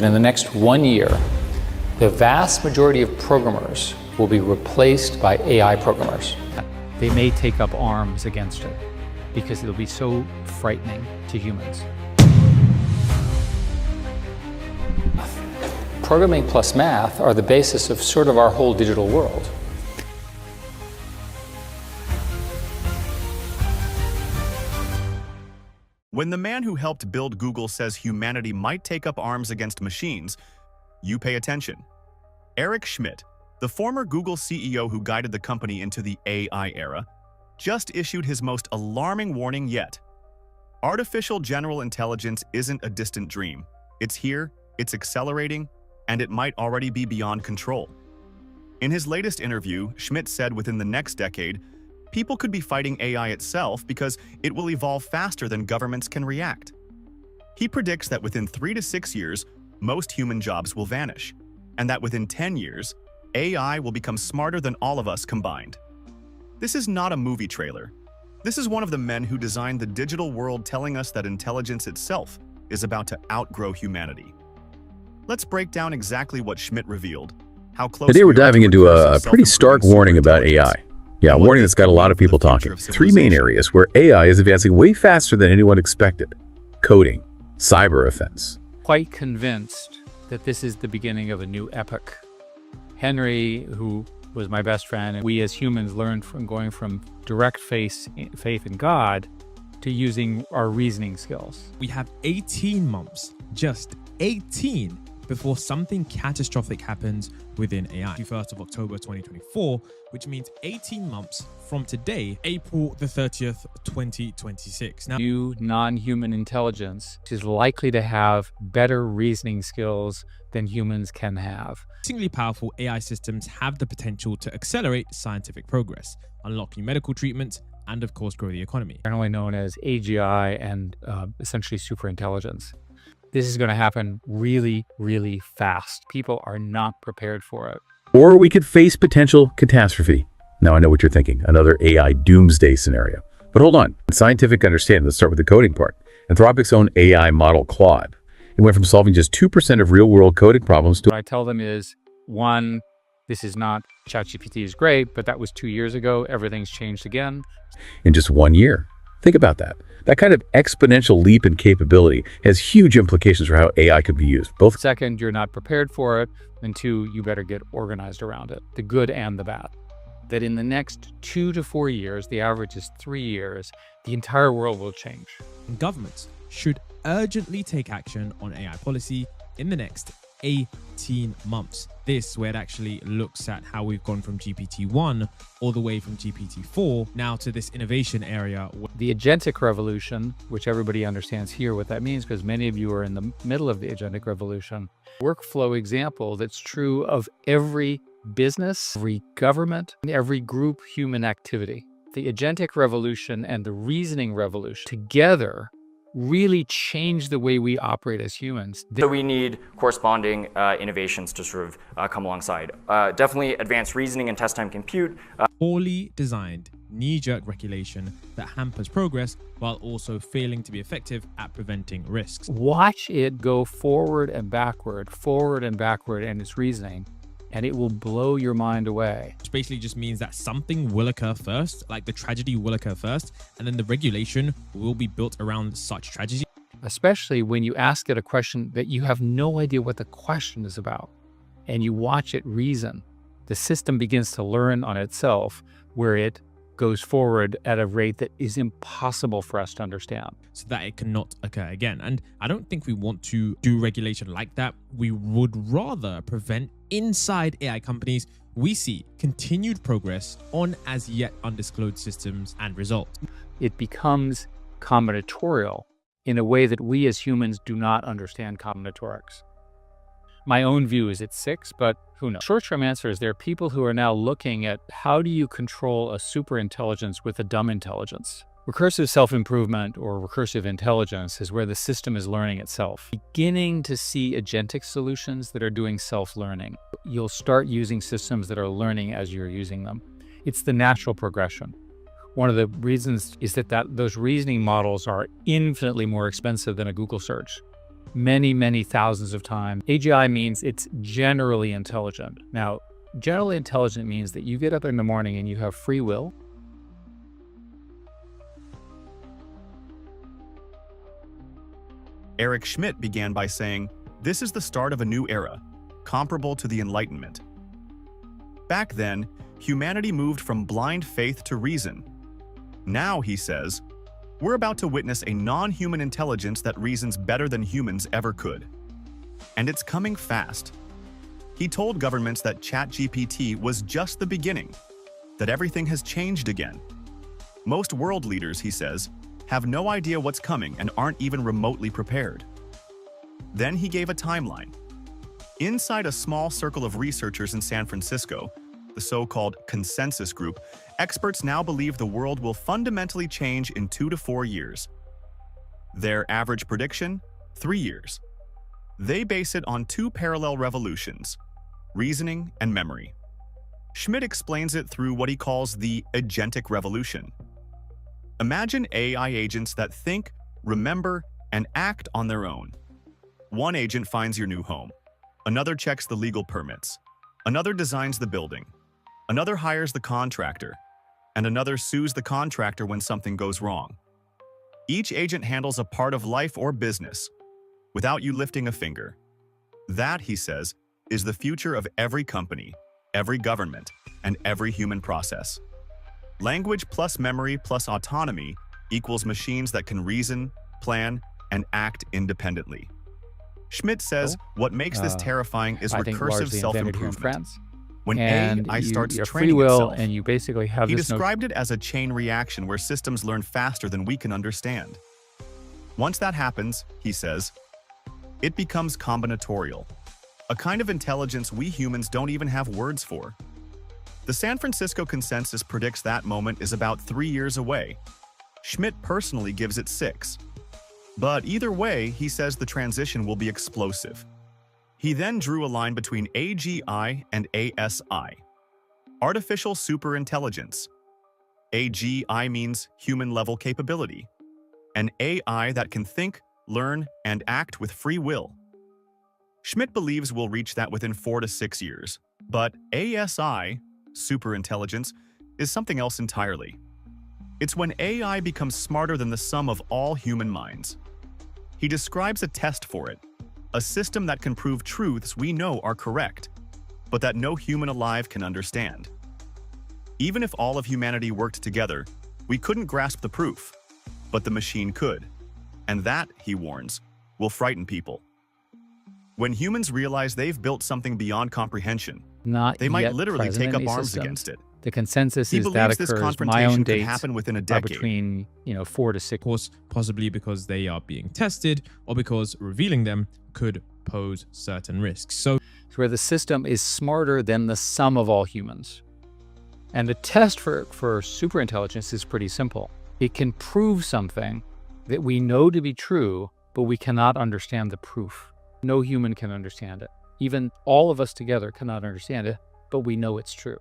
In the next 1 year, the vast majority of programmers will be replaced by AI programmers. They may take up arms against it because it'll be so frightening to humans. Programming plus math are the basis of sort of our whole digital world. When the man who helped build Google says humanity might take up arms against machines, you pay attention. Eric Schmidt, the former Google CEO who guided the company into the AI era, just issued his most alarming warning yet. Artificial general intelligence isn't a distant dream. It's here, it's accelerating, and it might already be beyond control. In his latest interview, Schmidt said within the next decade, people could be fighting AI itself because it will evolve faster than governments can react. He predicts that within 3 to 6 years, most human jobs will vanish, and that within 10 years, AI will become smarter than all of us combined. This is not a movie trailer. This is one of the men who designed the digital world telling us that intelligence itself is about to outgrow humanity. Let's break down exactly what Schmidt revealed, how close Today we're diving into a pretty stark warning about AI. Yeah, a warning that's got a lot of people talking. 3 main areas where AI is advancing way faster than anyone expected. Coding, cyber offense. Quite convinced that this is the beginning of a new epoch. Henry, who was my best friend, and we as humans learned from going from direct faith in God to using our reasoning skills. We have 18 months, just 18, before something catastrophic happens within AI. 1st of October 2024, which means 18 months from today, April the 30th, 2026. Now, New non-human intelligence is likely to have better reasoning skills than humans can have. increasingly powerful AI systems have the potential to accelerate scientific progress, unlock new medical treatments, and of course grow the economy. Generally known as AGI and essentially superintelligence. This is going to happen really, really fast. People are not prepared for it. Or we could face potential catastrophe. Now I know what you're thinking, another AI doomsday scenario. But hold on, scientific understanding, let's start with the coding part. Anthropic's own AI model, Claude, it went from solving just 2% of real-world coding problems to... What I tell them is, one, this is not, ChatGPT is great, but that was 2 years ago. Everything's changed again. in just 1 year. Think about that. That kind of exponential leap in capability has huge implications for how AI could be used. Both. Second, you're not prepared for it. And two, you better get organized around it, the good and the bad. That in the next 2 to 4 years, the average is 3 years, the entire world will change. Governments should urgently take action on AI policy in the next 18 months. This where it actually looks at how we've gone from GPT-1 all the way from GPT-4 now to this innovation area. The agentic revolution, which everybody understands here what that means because many of you are in the middle of the agentic revolution, workflow example that's true of every business, every government, and every group human activity. The agentic revolution and the reasoning revolution together really change the way we operate as humans. So we need corresponding innovations to sort of come alongside. Definitely advanced reasoning and test time compute. Poorly designed knee-jerk regulation that hampers progress while also failing to be effective at preventing risks. Watch it go forward and backward, and its reasoning, and it will blow your mind away. Which basically just means that something will occur first, like the tragedy will occur first, and then the regulation will be built around such tragedy. Especially when you ask it a question that you have no idea what the question is about, and you watch it reason. The system begins to learn on itself where it goes forward at a rate that is impossible for us to understand. So that it cannot occur again. And I don't think we want to do regulation like that. We would rather prevent inside AI companies we see continued progress on as yet undisclosed systems and results. It becomes combinatorial in a way that we as humans do not understand combinatorics. My own view is it's 6, but who knows? Short-term answer is there are people who are now looking at how do you control a super intelligence with a dumb intelligence. Recursive self-improvement or recursive intelligence is where the system is learning itself. Beginning to see agentic solutions that are doing self-learning. You'll start using systems that are learning as you're using them. It's the natural progression. One of the reasons is that those reasoning models are infinitely more expensive than a Google search. many, many thousands of times. AGI means it's generally intelligent. Now, generally intelligent means that you get up in the morning and you have free will. Eric Schmidt began by saying, "This is the start of a new era, comparable to the Enlightenment." Back then, humanity moved from blind faith to reason. Now, he says, we're about to witness a non-human intelligence that reasons better than humans ever could. And it's coming fast. He told governments that ChatGPT was just the beginning, that everything has changed again. Most world leaders, he says, have no idea what's coming and aren't even remotely prepared. Then he gave a timeline. Inside a small circle of researchers in San Francisco, the so-called consensus group, experts now believe the world will fundamentally change in 2 to 4 years. Their average prediction? 3 years. They base it on 2 parallel revolutions, reasoning and memory. Schmidt explains it through what he calls the agentic revolution. Imagine AI agents that think, remember, and act on their own. One agent finds your new home. Another checks the legal permits. Another designs the building. Another hires the contractor. And another sues the contractor when something goes wrong. Each agent handles a part of life or business without you lifting a finger. That, he says, is the future of every company, every government, and every human process. Language plus memory plus autonomy equals machines that can reason, plan, and act independently. Schmidt says what makes this terrifying is I think recursive largely invented here in self-improvement. France. When And AI starts you have training free will, itself, and you basically have he this described it as a chain reaction where systems learn faster than we can understand. Once that happens, he says, it becomes combinatorial, a kind of intelligence we humans don't even have words for. The San Francisco consensus predicts that moment is about 3 years away. Schmidt personally gives it 6. But either way, he says the transition will be explosive. He then drew a line between AGI and ASI, artificial superintelligence. AGI means human-level capability, an AI that can think, learn, and act with free will. Schmidt believes we'll reach that within 4 to 6 years, but ASI, superintelligence, is something else entirely. It's when AI becomes smarter than the sum of all human minds. He describes a test for it, a system that can prove truths we know are correct, but that no human alive can understand. Even if all of humanity worked together, we couldn't grasp the proof, but the machine could. And that, he warns, will frighten people. When humans realize they've built something beyond comprehension, they might literally take up arms against it. The consensus He is that believes this occurs. My own confrontation could dates happen within a are decade. between 4 to 6. Of course, possibly because they are being tested or because revealing them could pose certain risks. So Where the system is smarter than the sum of all humans. And the test for superintelligence is pretty simple. It can prove something that we know to be true, but we cannot understand the proof. No human can understand it. Even all of us together cannot understand it, but we know it's true.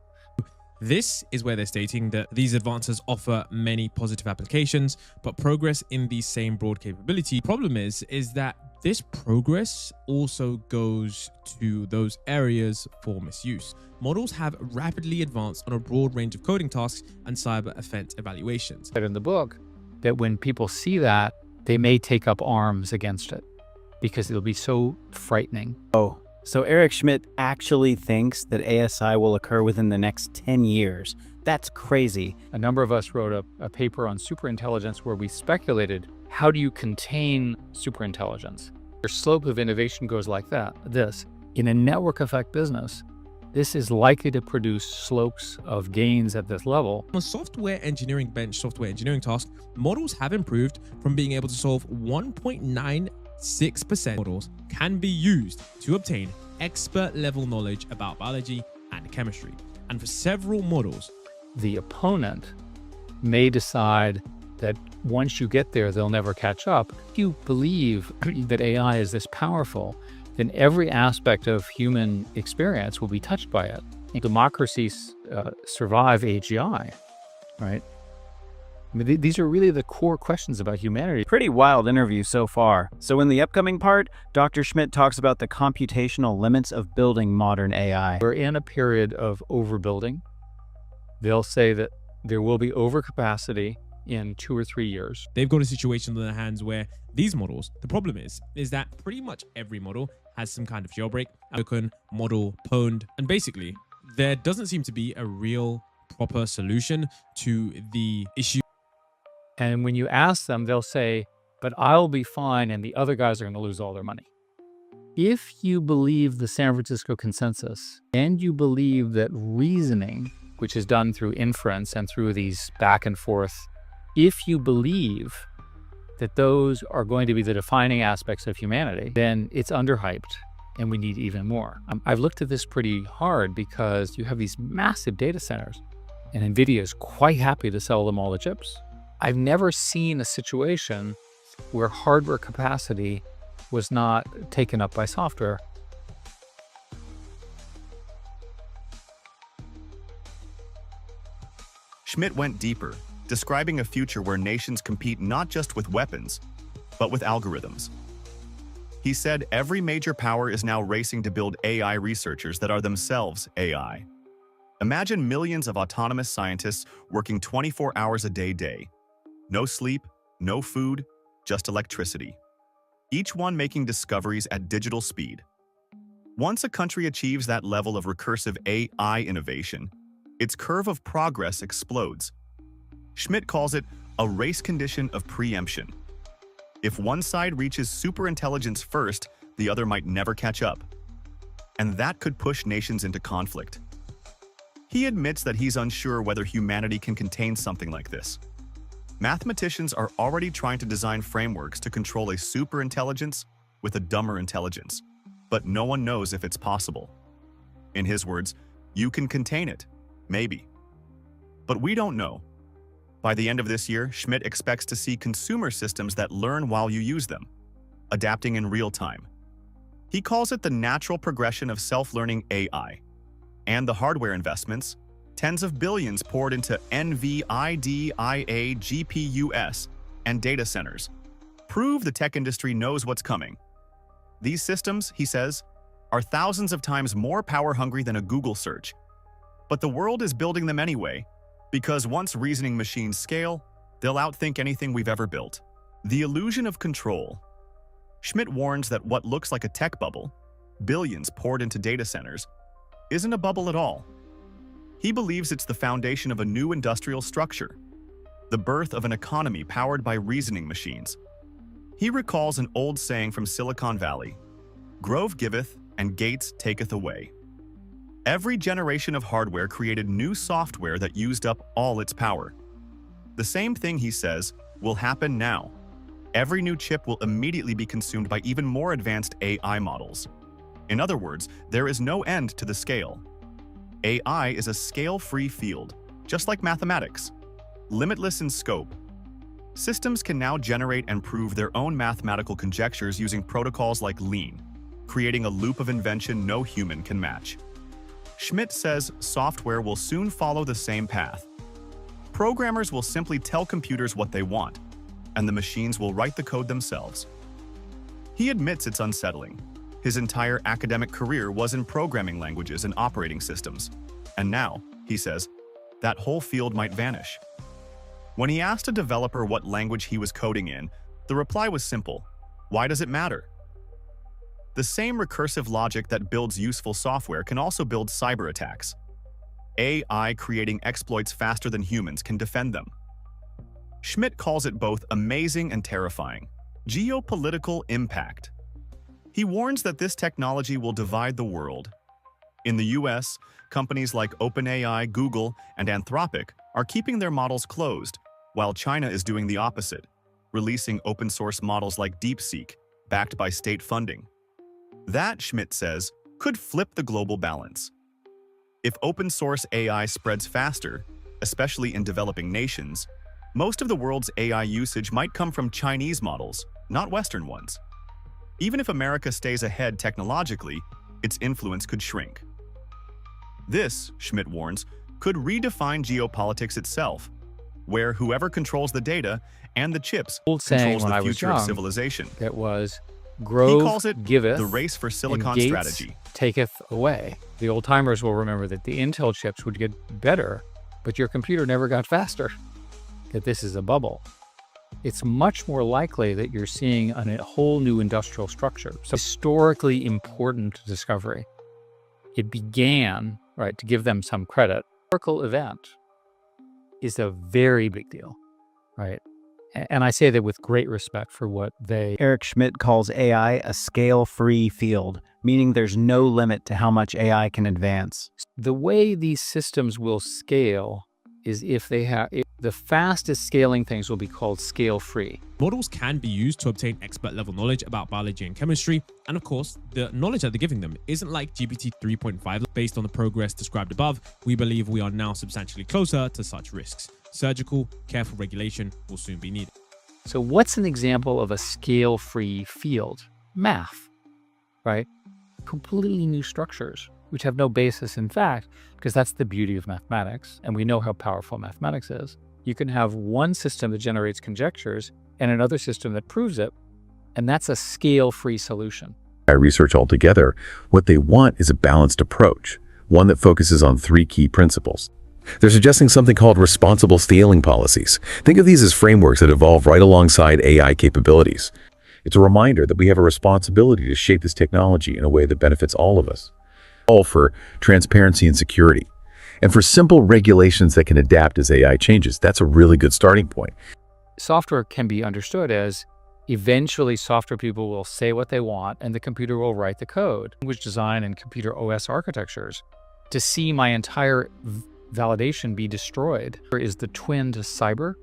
this is where they're stating that these advances offer many positive applications, but progress in the same broad capability. Problem is that this progress also goes to those areas for misuse. Models have rapidly advanced on a broad range of coding tasks and cyber offense evaluations. In the book, that when people see that, they may take up arms against it because it'll be so frightening. Oh, so Eric Schmidt actually thinks that ASI will occur within the next 10 years. That's crazy. A number of us wrote a paper on superintelligence where we speculated, how do you contain superintelligence? Your slope of innovation goes like that. In a network effect business, this is likely to produce slopes of gains at this level. On software engineering bench software engineering tasks, models have improved from being able to solve 1.96%. Models can be used to obtain expert level knowledge about biology and chemistry. And for several models, the opponent may decide that once you get there, they'll never catch up. If you believe that AI is this powerful, then every aspect of human experience will be touched by it. Democracies survive AGI, right? I mean, these are really the core questions about humanity. Pretty wild interview so far. So in the upcoming part, Dr. Schmidt talks about the computational limits of building modern AI. We're in a period of overbuilding. They'll say that there will be overcapacity in 2 or 3 years. They've got a situation on their hands where these models, the problem is that pretty much every model has some kind of jailbreak, token, model, pwned, and basically there doesn't seem to be a real proper solution to the issue. And when you ask them, they'll say, but I'll be fine and the other guys are going to lose all their money. If you believe the San Francisco consensus and you believe that reasoning, which is done through inference and through these back and forth, if you believe that those are going to be the defining aspects of humanity, then it's underhyped and we need even more. I've looked at this pretty hard because you have these massive data centers and NVIDIA is quite happy to sell them all the chips. I've never seen a situation where hardware capacity was not taken up by software. Schmidt went deeper, describing a future where nations compete not just with weapons, but with algorithms. He said every major power is now racing to build AI researchers that are themselves AI. Imagine millions of autonomous scientists working 24 hours a day. No sleep, no food, just electricity. Each one making discoveries at digital speed. Once a country achieves that level of recursive AI innovation, its curve of progress explodes. Schmidt calls it a race condition of preemption. If one side reaches superintelligence first, the other might never catch up. And that could push nations into conflict. He admits that he's unsure whether humanity can contain something like this. Mathematicians are already trying to design frameworks to control a superintelligence with a dumber intelligence, but no one knows if it's possible. In his words, you can contain it, maybe. But we don't know. By the end of this year, Schmidt expects to see consumer systems that learn while you use them, adapting in real time. He calls it the natural progression of self-learning AI. And the hardware investments, tens of billions poured into NVIDIA GPUs and data centers, prove the tech industry knows what's coming. These systems, he says, are thousands of times more power-hungry than a Google search. But the world is building them anyway, because once reasoning machines scale, they'll outthink anything we've ever built. The illusion of control. Schmidt warns that what looks like a tech bubble, billions poured into data centers, isn't a bubble at all. He believes it's the foundation of a new industrial structure, the birth of an economy powered by reasoning machines. He recalls an old saying from Silicon Valley, "Grove giveth and Gates taketh away." Every generation of hardware created new software that used up all its power. The same thing, he says, will happen now. Every new chip will immediately be consumed by even more advanced AI models. In other words, there is no end to the scale. AI is a scale-free field, just like mathematics, limitless in scope. Systems can now generate and prove their own mathematical conjectures using protocols like Lean, creating a loop of invention no human can match. Schmidt says software will soon follow the same path. Programmers will simply tell computers what they want, and the machines will write the code themselves. He admits it's unsettling. His entire academic career was in programming languages and operating systems. And now, he says, that whole field might vanish. When he asked a developer what language he was coding in, the reply was simple: why does it matter? The same recursive logic that builds useful software can also build cyber attacks. AI creating exploits faster than humans can defend them. Schmidt calls it both amazing and terrifying. Geopolitical impact. He warns that this technology will divide the world. In the US, companies like OpenAI, Google, and Anthropic are keeping their models closed, while China is doing the opposite, releasing open-source models like DeepSeek, backed by state funding. That, Schmidt says, could flip the global balance. If open-source AI spreads faster, especially in developing nations, most of the world's AI usage might come from Chinese models, not Western ones. Even if America stays ahead technologically, its influence could shrink. This, Schmidt warns, could redefine geopolitics itself. where whoever controls the data and the chips Old saying controls when the I was future of young, civilization. It was, He Grove calls it giveth, the race for and silicon Gates strategy. taketh away. The old timers will remember that the Intel chips would get better, but your computer never got faster. That this is a bubble. It's much more likely that you're seeing a whole new industrial structure. So historically important discovery. It began, right, to give them some credit. Historical event is a very big deal, right? And I say that with great respect for what they... Eric Schmidt calls AI a scale-free field, meaning there's no limit to how much AI can advance. The way these systems will scale is if the fastest scaling things will be called scale-free. Models can be used to obtain expert-level knowledge about biology and chemistry, and of course, the knowledge that they're giving them isn't like GPT 3.5. Based on the progress described above, we believe we are now substantially closer to such risks. Surgical, careful regulation will soon be needed. So what's an example of a scale-free field? Math, right? Completely new structures, which have no basis in fact, because that's the beauty of mathematics, and we know how powerful mathematics is. You can have one system that generates conjectures and another system that proves it, and that's a scale-free solution. Research altogether, what they want is a balanced approach, one that focuses on three key principles. They're suggesting something called responsible scaling policies. Think of these as frameworks that evolve right alongside AI capabilities. It's a reminder that we have a responsibility to shape this technology in a way that benefits all of us. All for transparency and security, and for simple regulations that can adapt as AI changes. That's a really good starting point. Software can be understood as eventually software people will say what they want and the computer will write the code. Language design and computer OS architectures. To see my entire validation be destroyed is the twin to cyber.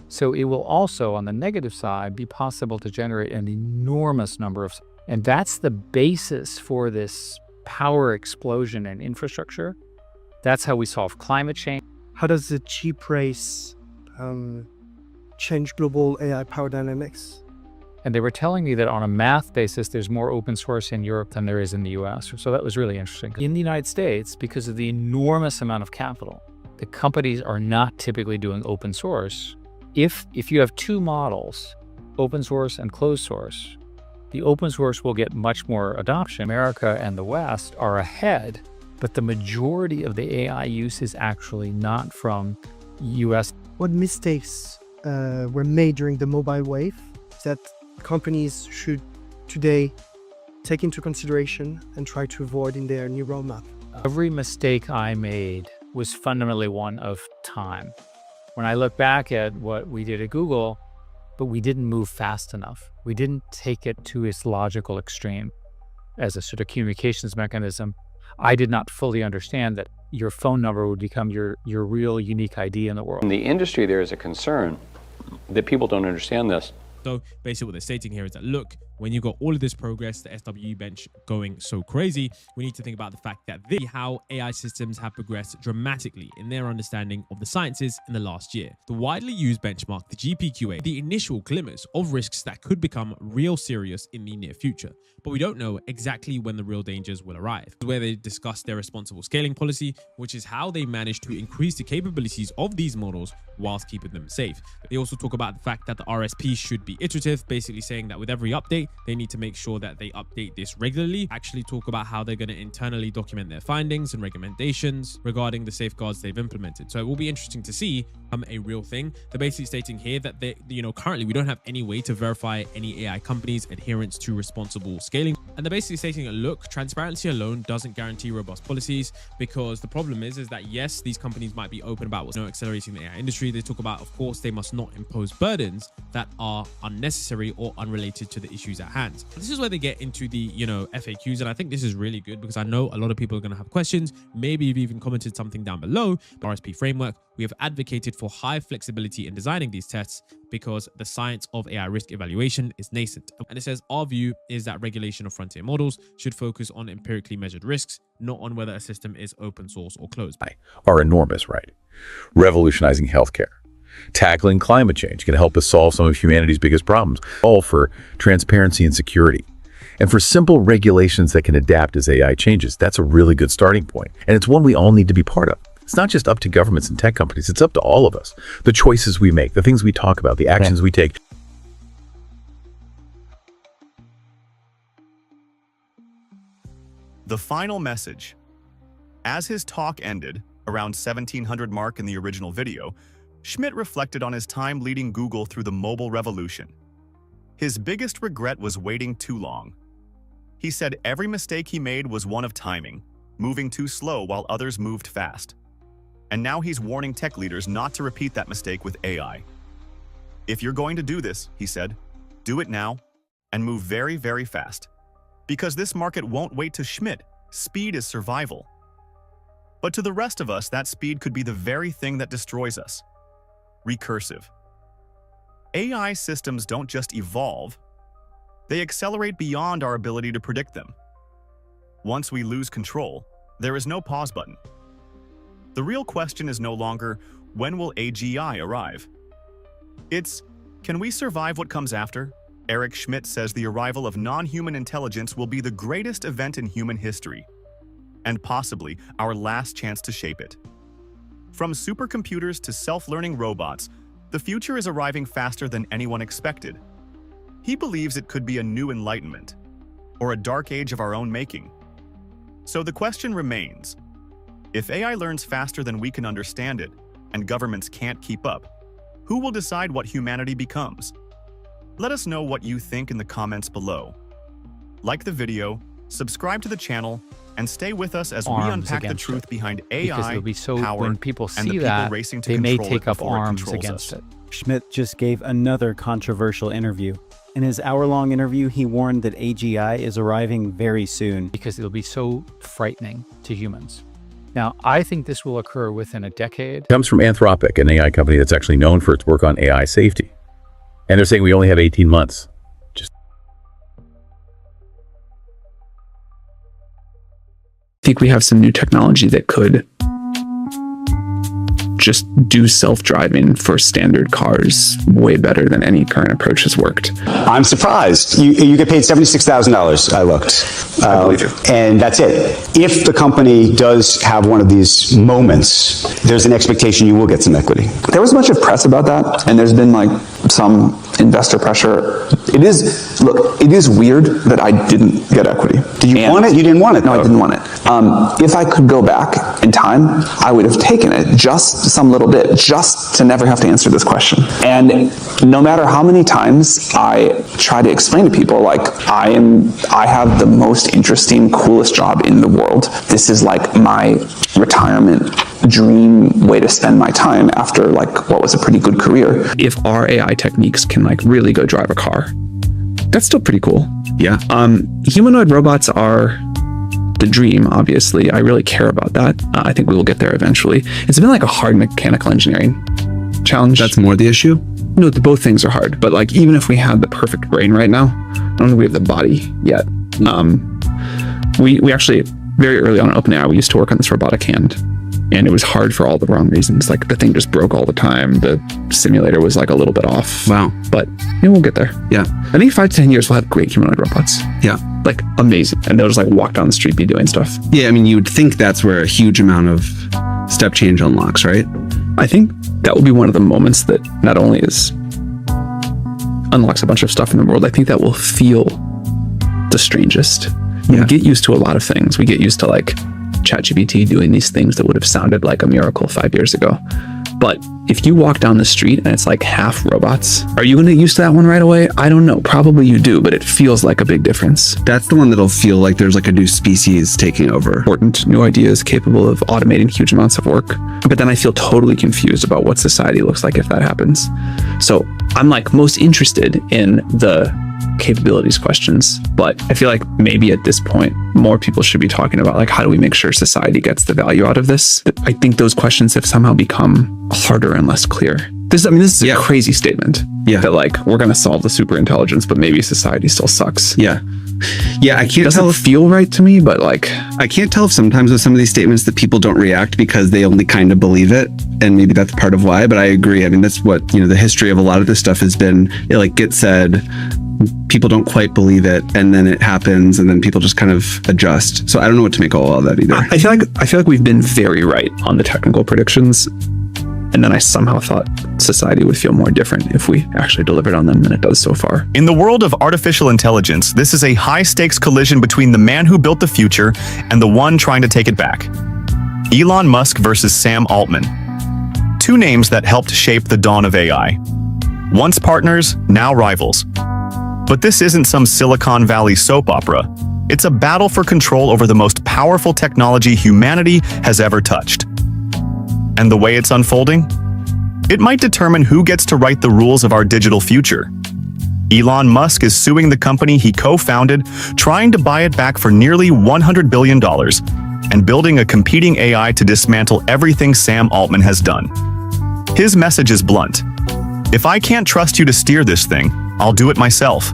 So it will also, on the negative side, be possible to generate an enormous number of, and that's the basis for this power explosion in infrastructure. That's how we solve climate change. How does the cheap race change global AI power dynamics? And they were telling me that on a math basis, there's more open source in Europe than there is in the US. So that was really interesting. In the United States, because of the enormous amount of capital, the companies are not typically doing open source. If you have two models, open source and closed source, the open source will get much more adoption. America and the West are ahead, but the majority of the AI use is actually not from US. What mistakes were made during the mobile wave that companies should today take into consideration and try to avoid in their new roadmap? Every mistake I made was fundamentally one of time. When I look back at what we did at Google, but we didn't move fast enough. We didn't take it to its logical extreme as a sort of communications mechanism. I did not fully understand that your phone number would become your real unique ID in the world. In the industry, there is a concern that people don't understand this. So basically what they're stating here is that, look, when you've got all of this progress, the SWE bench going so crazy, we need to think about the fact that how AI systems have progressed dramatically in their understanding of the sciences in the last year. The widely used benchmark, the GPQA, the initial glimmers of risks that could become real serious in the near future. But we don't know exactly when the real dangers will arrive. Where they discuss their responsible scaling policy, which is how they manage to increase the capabilities of these models whilst keeping them safe. They also talk about the fact that the RSP should be iterative, basically saying that with every update, they need to make sure that they update this regularly. Actually talk about how they're going to internally document their findings and recommendations regarding the safeguards they've implemented. So it will be interesting to see a real thing. They're basically stating here that currently we don't have any way to verify any AI companies' adherence to responsible scaling. And they're basically stating, look, transparency alone doesn't guarantee robust policies, because the problem is that yes, these companies might be open about what's accelerating the AI industry. They talk about, of course, they must not impose burdens that are unnecessary or unrelated to the issues at hand. This is where they get into the, FAQs. And I think this is really good because I know a lot of people are going to have questions. Maybe you've even commented something down below. The RSP framework, we have advocated for high flexibility in designing these tests because the science of AI risk evaluation is nascent. And it says, our view is that regulation of frontier models should focus on empirically measured risks, not on whether a system is open source or closed. Are enormous, right? Revolutionizing healthcare. Tackling climate change can help us solve some of humanity's biggest problems, all for transparency and security. And for simple regulations that can adapt as AI changes. That's a really good starting point. And it's one we all need to be part of. It's not just up to governments and tech companies. It's up to all of us. The choices we make, the things we talk about, the actions we take. The final message. As his talk ended, around 1700 mark in the original video, Schmidt reflected on his time leading Google through the mobile revolution. His biggest regret was waiting too long. He said every mistake he made was one of timing, moving too slow while others moved fast. And now he's warning tech leaders not to repeat that mistake with AI. If you're going to do this, he said, do it now and move very, very fast. Because this market won't wait to Schmidt. Speed is survival. But to the rest of us, that speed could be the very thing that destroys us. Recursive. AI systems don't just evolve, they accelerate beyond our ability to predict them. Once we lose control, there is no pause button. The real question is no longer, when will AGI arrive? It's, can we survive what comes after? Eric Schmidt says the arrival of non-human intelligence will be the greatest event in human history, and possibly our last chance to shape it. From supercomputers to self-learning robots, the future is arriving faster than anyone expected. He believes it could be a new enlightenment, or a dark age of our own making. So the question remains, if AI learns faster than we can understand it, and governments can't keep up, who will decide what humanity becomes? Let us know what you think in the comments below. Like the video, subscribe to the channel, and stay with us as we unpack the truth behind AI, because it'll be so, power, when people and the see people that, racing to they may control take it up before it arms controls against us. it. Schmidt just gave another controversial interview. In his hour-long interview, he warned that AGI is arriving very soon. Because it'll be so frightening to humans. Now, I think this will occur within a decade. It comes from Anthropic, an AI company that's actually known for its work on AI safety. And they're saying we only have 18 months. I think we have some new technology that could just do self-driving for standard cars way better than any current approach has worked. I'm surprised. You get paid $76,000, I looked. I believe you. And that's it. If the company does have one of these moments, there's an expectation you will get some equity. There was a bunch of press about that, and there's been like some investor pressure. It is weird that I didn't get equity. Did you want it? You didn't want it? No, I didn't want it. If I could go back in time, I would have taken it, just some little bit, just to never have to answer this question. And no matter how many times I try to explain to people, like, I have the most interesting, coolest job in the world. This is like my retirement dream way to spend my time after like what was a pretty good career. If our AI techniques can like really go drive a car, that's still pretty cool. Yeah. Humanoid robots are the dream, obviously. I really care about that. I think we will get there eventually. It's been like a hard mechanical engineering challenge. That's more the issue? No, both things are hard, but like even if we had the perfect brain right now, I don't think we have the body yet. We actually, very early on in OpenAI, we used to work on this robotic hand. And it was hard for all the wrong reasons. Like the thing just broke all the time. The simulator was like a little bit off. Wow. But we'll get there. Yeah. I think 5 to 10 years we'll have great humanoid robots. Yeah. Like amazing. And they'll just like walk down the street, be doing stuff. Yeah, I mean, you would think that's where a huge amount of step change unlocks, right? I think that will be one of the moments that not only unlocks a bunch of stuff in the world, I think that will feel the strangest. We get used to a lot of things. We get used to like ChatGPT doing these things that would have sounded like a miracle 5 years ago. But if you walk down the street and it's like half robots, are you going to get used to that one right away? I don't know. Probably you do, but it feels like a big difference. That's the one that'll feel like there's like a new species taking over. Important new ideas capable of automating huge amounts of work. But then I feel totally confused about what society looks like if that happens. So I'm like most interested in the capabilities questions, but I feel like maybe at this point more people should be talking about like, how do we make sure society gets the value out of this? I think those questions have somehow become harder and less clear. This is a crazy statement. Yeah, that like we're gonna solve the super intelligence, but maybe society still sucks. Yeah, I can't tell. Doesn't feel right to me, but like I can't tell if sometimes with some of these statements that people don't react because they only kind of believe it, and maybe that's part of why. But I agree. I mean, that's what the history of a lot of this stuff has been. It like gets said, people don't quite believe it, and then it happens, and then people just kind of adjust. So I don't know what to make of that either. I feel like we've been very right on the technical predictions, and then I somehow thought society would feel more different if we actually delivered on them than it does so far. In the world of artificial intelligence, this is a high-stakes collision between the man who built the future and the one trying to take it back. Elon Musk versus Sam Altman. Two names that helped shape the dawn of AI. Once partners, now rivals. But this isn't some Silicon Valley soap opera. It's a battle for control over the most powerful technology humanity has ever touched. And the way it's unfolding? It might determine who gets to write the rules of our digital future. Elon Musk is suing the company he co-founded, trying to buy it back for nearly $100 billion, and building a competing AI to dismantle everything Sam Altman has done. His message is blunt. If I can't trust you to steer this thing, I'll do it myself.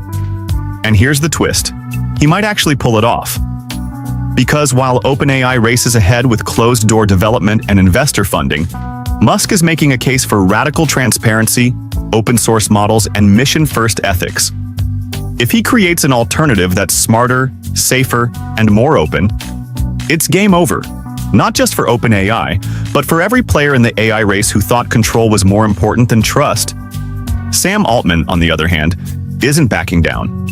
And here's the twist. He might actually pull it off. Because while OpenAI races ahead with closed-door development and investor funding, Musk is making a case for radical transparency, open-source models, and mission-first ethics. If he creates an alternative that's smarter, safer, and more open, it's game over. Not just for OpenAI, but for every player in the AI race who thought control was more important than trust. Sam Altman, on the other hand, isn't backing down.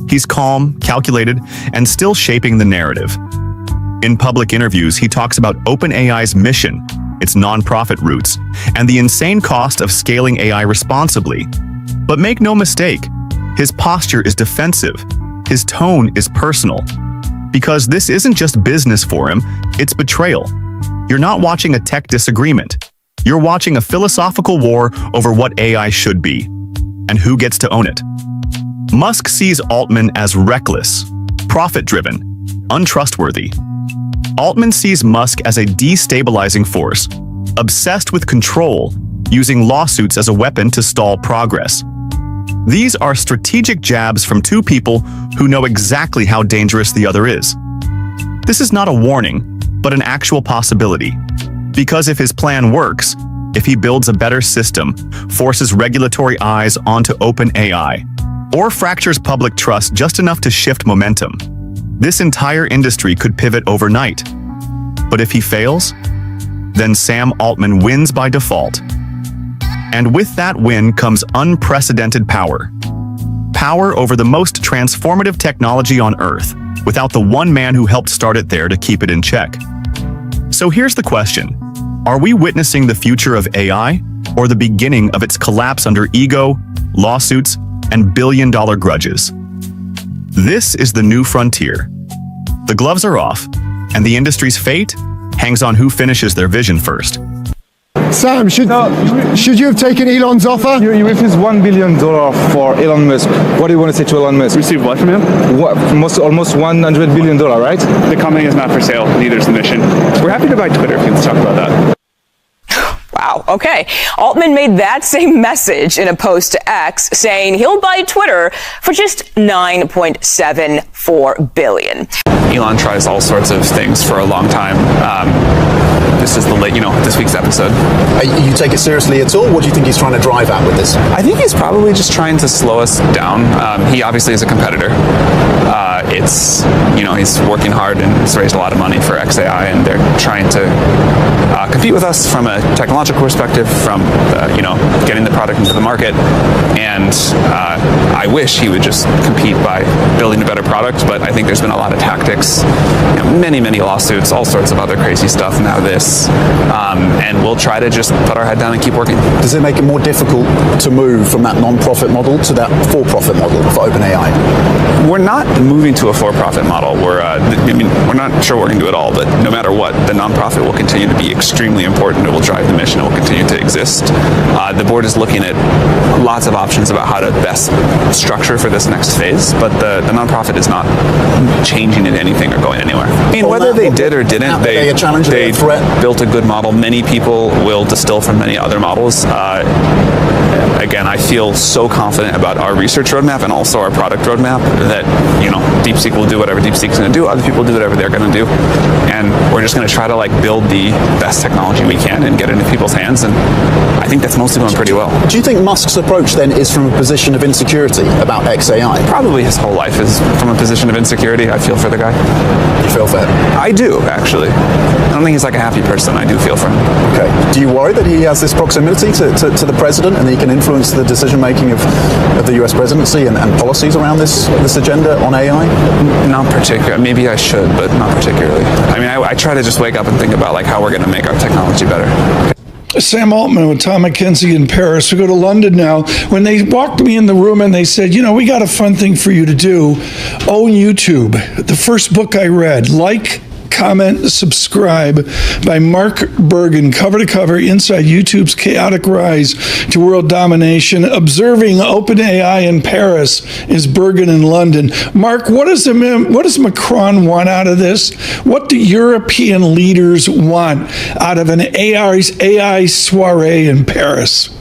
He's calm, calculated, and still shaping the narrative. In public interviews, he talks about OpenAI's mission, its nonprofit roots, and the insane cost of scaling AI responsibly. But make no mistake, his posture is defensive. His tone is personal. Because this isn't just business for him, it's betrayal. You're not watching a tech disagreement. You're watching a philosophical war over what AI should be, and who gets to own it. Musk sees Altman as reckless, profit-driven, untrustworthy. Altman sees Musk as a destabilizing force, obsessed with control, using lawsuits as a weapon to stall progress. These are strategic jabs from two people who know exactly how dangerous the other is. This is not a warning, but an actual possibility. Because if his plan works, if he builds a better system, forces regulatory eyes onto OpenAI, or fractures public trust just enough to shift momentum, this entire industry could pivot overnight. But if he fails, then Sam Altman wins by default. And with that win comes unprecedented power. Power over the most transformative technology on Earth, without the one man who helped start it there to keep it in check. So here's the question. Are we witnessing the future of AI, or the beginning of its collapse under ego, lawsuits, and billion-dollar grudges? This is the new frontier. The gloves are off, and the industry's fate hangs on who finishes their vision first. Sam, should you have taken Elon's offer? You refused $1 billion for Elon Musk. What do you want to say to Elon Musk? Receive what from him? Almost $100 billion, right? The company is not for sale, neither is the mission. We're happy to buy Twitter if you can talk about that. Wow, okay. Altman made that same message in a post to X, saying he'll buy Twitter for just $9.74 billion. Elon tries all sorts of things for a long time. This is this week's episode. You take it seriously at all? What do you think he's trying to drive at with this? I think he's probably just trying to slow us down. He obviously is a competitor. He's working hard and he's raised a lot of money for XAI, and they're trying to compete with us from a technological perspective, from getting the product into the market. And I wish he would just compete by building a better product, but I think there's been a lot of tactics, many lawsuits, all sorts of other crazy stuff. Now this, and we'll try to just put our head down and keep working. Does it make it more difficult to move from that non-profit model to that for-profit model for OpenAI? We're not moving to a for-profit model. We're not sure we're going to do it all, but no matter what, the nonprofit will continue to be extremely important. It will drive the mission. It will continue to exist. The board is looking at lots of options about how to best structure for this next phase, but the nonprofit is not changing in anything or going anywhere. Whether that? they did or didn't, they built a good model. Many people will distill from many other models. Again, I feel so confident about our research roadmap and also our product roadmap that, DeepSeek will do whatever DeepSeek's going to do. Other people do whatever they're going to do. And we're just going to try to build the best technology we can and get it into people's hands. And I think that's mostly going pretty well. Do you think Musk's approach then is from a position of insecurity about XAI? Probably his whole life is from a position of insecurity. I feel for the guy. You feel for him? I do, actually. I don't think he's a happy person. I do feel for him. Okay. Do you worry that he has this proximity to the president and he can influence the decision making of the US presidency and policies around this agenda on AI? Not particularly. Maybe I should, but not particularly. I mean, I try to just wake up and think about how we're going to make our technology better. Sam Altman with Tom McKenzie in Paris. We go to London now. When they walked me in the room and they said, we got a fun thing for you to do. Own YouTube. The first book I read, comment, subscribe by Mark Bergen, cover to cover, inside YouTube's chaotic rise to world domination. Observing OpenAI in Paris is Bergen in London. Mark, what does Macron want out of this? What do European leaders want out of an AI soiree in Paris?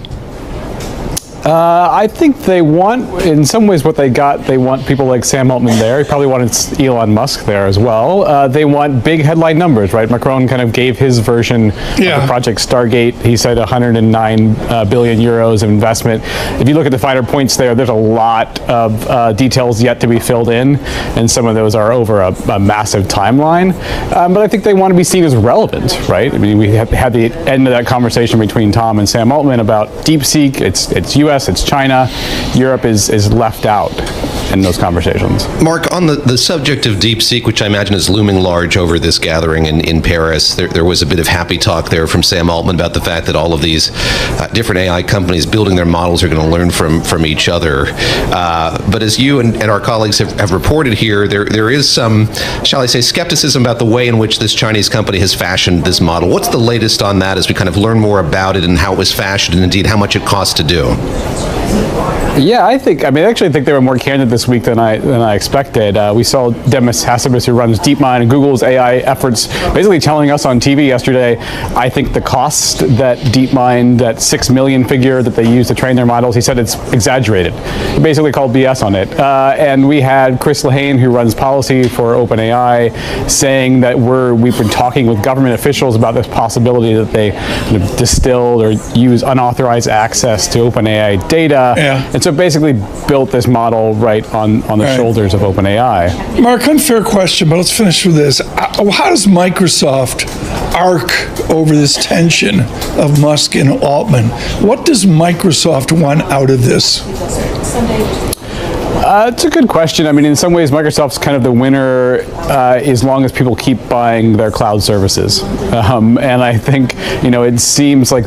I think they want, in some ways, what they want people like Sam Altman there. He probably wanted Elon Musk there as well. They want big headline numbers, right? Macron kind of gave his version of the Project Stargate. He said 109 billion euros of investment. If you look at the finer points there's a lot of details yet to be filled in, and some of those are over a massive timeline. But I think they want to be seen as relevant, right? I mean, we had the end of that conversation between Tom and Sam Altman about DeepSeek. It's US, it's China. Europe is left out in those conversations. Mark, on the subject of DeepSeek, which I imagine is looming large over this gathering in Paris, there was a bit of happy talk there from Sam Altman about the fact that all of these different AI companies building their models are going to learn from each other. But as you and our colleagues have reported here, there is some, shall I say, skepticism about the way in which this Chinese company has fashioned this model. What's the latest on that as we kind of learn more about it and how it was fashioned and indeed how much it costs to do? Yeah, I actually think they were more candid this week than I expected. We saw Demis Hassabis, who runs DeepMind and Google's AI efforts, basically telling us on TV yesterday, I think the cost that DeepMind, that 6 million figure that they use to train their models, he said it's exaggerated. He basically called BS on it. And we had Chris Lehane, who runs policy for OpenAI, saying that we've been talking with government officials about this possibility that they distilled or use unauthorized access to OpenAI data. And so basically built this model right on the shoulders of OpenAI. Mark, unfair question, but let's finish with this. How does Microsoft arc over this tension of Musk and Altman? What does Microsoft want out of this? It's a good question. I mean, in some ways, Microsoft's kind of the winner as long as people keep buying their cloud services. And I think, it seems like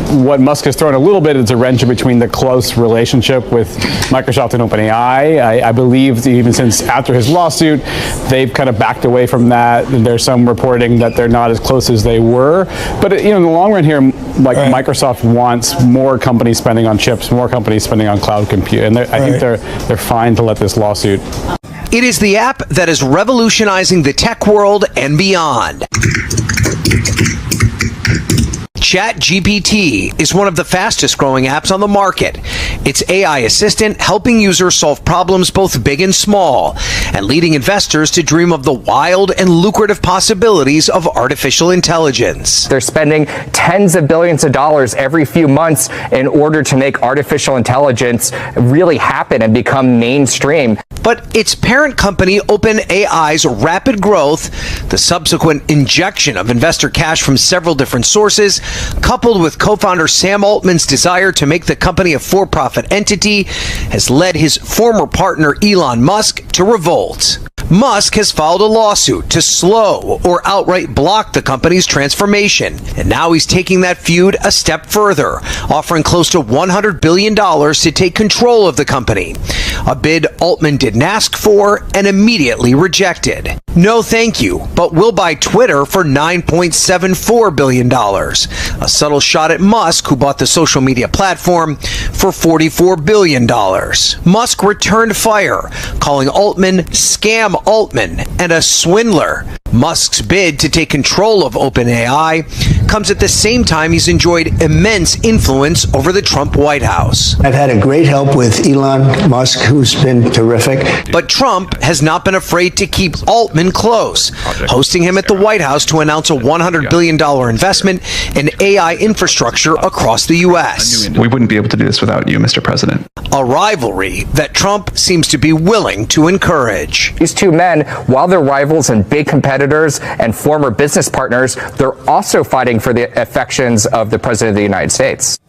what Musk has thrown a little bit is a wrench between the close relationship with Microsoft and OpenAI. I believe even since after his lawsuit, they've kind of backed away from that. And there's some reporting that they're not as close as they were. But, in the long run here, Microsoft wants more companies spending on chips, more companies spending on cloud compute. And I think they're fine to let this lawsuit. It is the app that is revolutionizing the tech world and beyond. ChatGPT is one of the fastest growing apps on the market. It's AI assistant helping users solve problems both big and small, and leading investors to dream of the wild and lucrative possibilities of artificial intelligence. They're spending tens of billions of dollars every few months in order to make artificial intelligence really happen and become mainstream. But its parent company, OpenAI's rapid growth, the subsequent injection of investor cash from several different sources, coupled with co-founder Sam Altman's desire to make the company a for-profit entity, has led his former partner Elon Musk to revolt. Musk has filed a lawsuit to slow or outright block the company's transformation. And now he's taking that feud a step further, offering close to $100 billion to take control of the company. A bid Altman didn't ask for and immediately rejected. No thank you, but we'll buy Twitter for $9.74 billion. A subtle shot at Musk, who bought the social media platform for $44 billion. Musk returned fire, calling Altman scam Altman and a swindler. Musk's bid to take control of OpenAI comes at the same time he's enjoyed immense influence over the Trump White House. I've had a great help with Elon Musk, who's been terrific. But Trump has not been afraid to keep Altman close, hosting him at the White House to announce a $100 billion investment in AI infrastructure across the U.S. We wouldn't be able to do this without you, Mr. President. A rivalry that Trump seems to be willing to encourage. These two men, while they're rivals and big competitors and former business partners, they're also fighting for the affections of the President of the United States.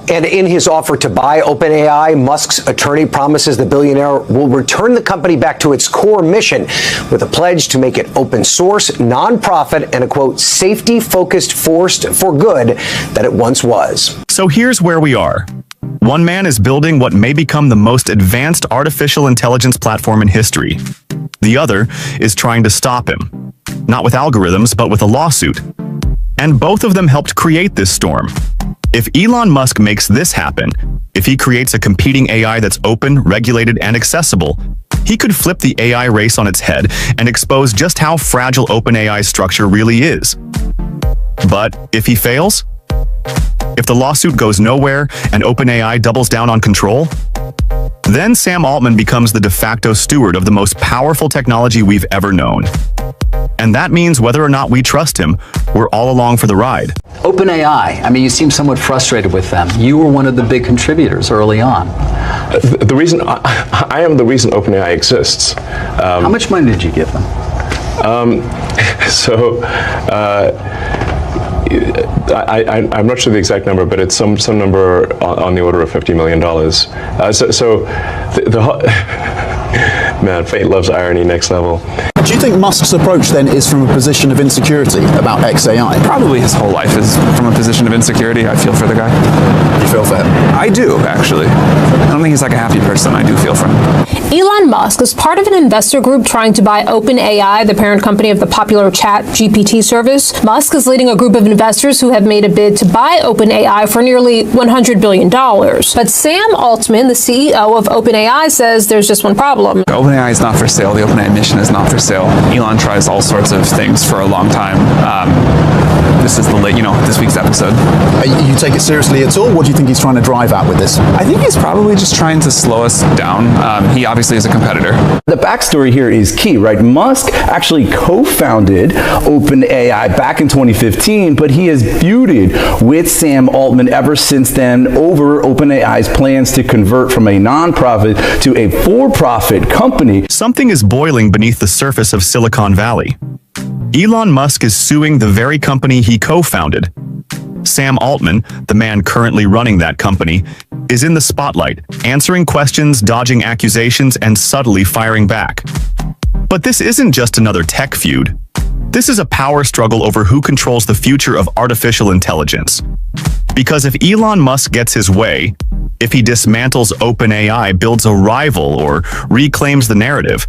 And in his offer to buy OpenAI, Musk's attorney promises the billionaire will return the company back to its core mission with a pledge to make it open source, nonprofit, and a, quote, safety-focused force for good that it once was. So here's where we are. One man is building what may become the most advanced artificial intelligence platform in history. The other is trying to stop him. Not with algorithms, but with a lawsuit. And both of them helped create this storm. If Elon Musk makes this happen, if he creates a competing AI that's open, regulated, and accessible, he could flip the AI race on its head and expose just how fragile OpenAI's structure really is. But if he fails? If the lawsuit goes nowhere and OpenAI doubles down on control? Then Sam Altman becomes the de facto steward of the most powerful technology we've ever known. And that means whether or not we trust him, we're all along for the ride. OpenAI, I mean, you seem somewhat frustrated with them. You were one of the big contributors early on. The reason I am the reason OpenAI exists. How much money did you give them? I'm not sure the exact number, but it's some number on the order of $50 million. Man, fate loves irony, next level. Do you think Musk's approach then is from a position of insecurity about XAI? Probably his whole life is from a position of insecurity. I feel for the guy. You feel for him? I do, actually. I don't think he's like a happy person. I do feel for him. Elon Musk is part of an investor group trying to buy OpenAI, the parent company of the popular chat GPT service. Musk is leading a group of investors who have made a bid to buy OpenAI for nearly $100 billion. But Sam Altman, the CEO of OpenAI, says there's just one problem. OpenAI is not for sale. The OpenAI mission is not for sale. Elon tries all sorts of things for a long time. This is this week's episode. You take it seriously at all? What do you think he's trying to drive at with this? I think he's probably just trying to slow us down. He obviously is a competitor. The backstory here is key, right? Musk actually co-founded OpenAI back in 2015, but he has feuded with Sam Altman ever since then over OpenAI's plans to convert from a nonprofit to a for-profit company. Something is boiling beneath the surface of Silicon Valley. Elon Musk is suing the very company he co-founded. Sam Altman, the man currently running that company, is in the spotlight, answering questions, dodging accusations, and subtly firing back. But this isn't just another tech feud. This is a power struggle over who controls the future of artificial intelligence. Because if Elon Musk gets his way, if he dismantles OpenAI, builds a rival, or reclaims the narrative,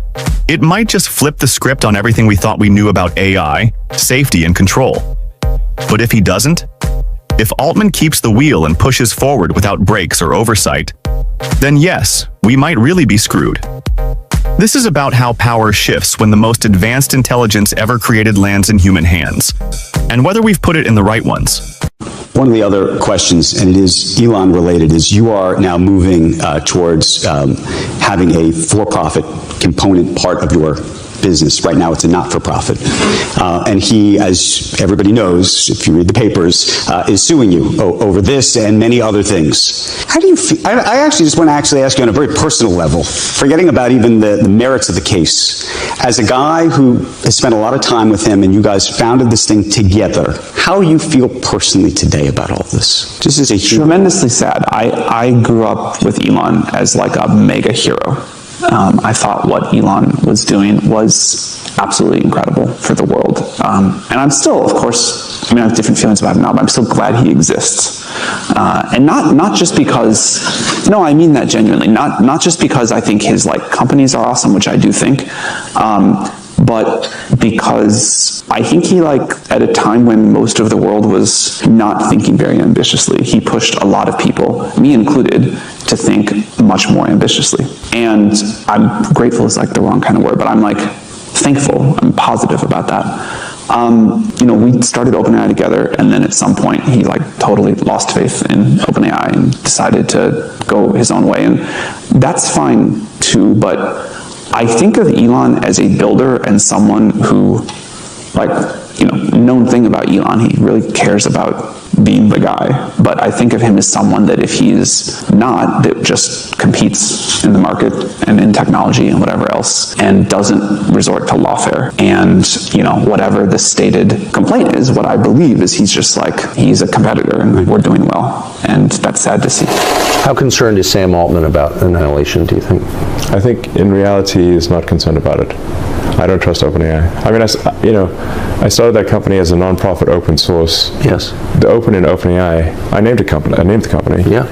it might just flip the script on everything we thought we knew about AI, safety, and control. But if he doesn't, if Altman keeps the wheel and pushes forward without brakes or oversight, then yes, we might really be screwed. This is about how power shifts when the most advanced intelligence ever created lands in human hands, and whether we've put it in the right ones. One of the other questions, and it is Elon related, is you are now moving towards having a for-profit component part of your business. Right now it's a not-for-profit. And he, as everybody knows, if you read the papers, is suing you over this and many other things. How do you feel? I actually just want to ask you on a very personal level, forgetting about even the merits of the case. As a guy who has spent a lot of time with him and you guys founded this thing together, how you feel personally today about all this? This is a tremendously sad. I grew up with Elon as like a mega hero. I thought what Elon was doing was absolutely incredible for the world. And I'm still, of course, I have different feelings about him now, but I'm still glad he exists. And not just because, no, I mean that genuinely, not just because I think his companies are awesome, which I do think, but because I think he at a time when most of the world was not thinking very ambitiously. He pushed a lot of people, me included, to think much more ambitiously. And I'm grateful is like the wrong kind of word, but I'm like thankful, I'm positive about that. We started OpenAI together, and then at some point he like totally lost faith in OpenAI and decided to go his own way, and that's fine too, but I think of Elon as a builder and someone who, known thing about Elon, he really cares about being the guy. But I think of him as someone that if he's not, that just competes in the market and in technology and whatever else, and doesn't resort to lawfare. And, whatever the stated complaint is, what I believe is he's just he's a competitor and we're doing well. And that's sad to see. How concerned is Sam Altman about annihilation, do you think? I think in reality he's not concerned about it. I don't trust OpenAI. I mean, I started that company as a non-profit open source. Yes. The open in OpenAI, I named the company. Yeah.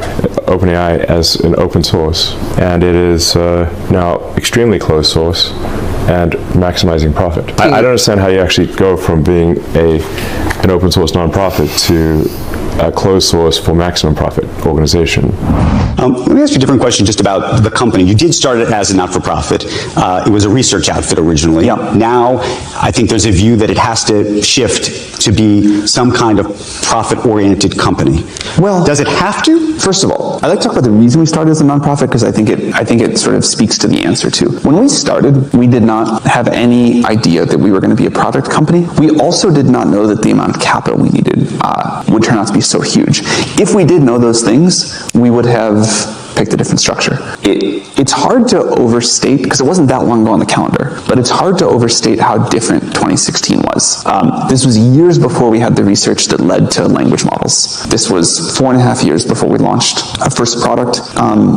OpenAI as an open source, and it is now extremely closed source and maximizing profit. I don't understand how you actually go from being an open source non-profit to a closed source for maximum profit organization. Let me ask you a different question just about the company. You did start it as a not-for-profit. It was a research outfit originally. Yeah. Now, I think there's a view that it has to shift to be some kind of profit-oriented company. Well, does it have to? First of all, I'd like to talk about the reason we started as a nonprofit, because I think it sort of speaks to the answer too. When we started, we did not have any idea that we were going to be a product company. We also did not know that the amount of capital we needed would turn out to be so huge. If we did know those things, we would have picked a different structure. It's hard to overstate, because it wasn't that long ago on the calendar, but it's hard to overstate how different 2016 was. This was years before we had the research that led to language models. This was 4.5 years before we launched our first product.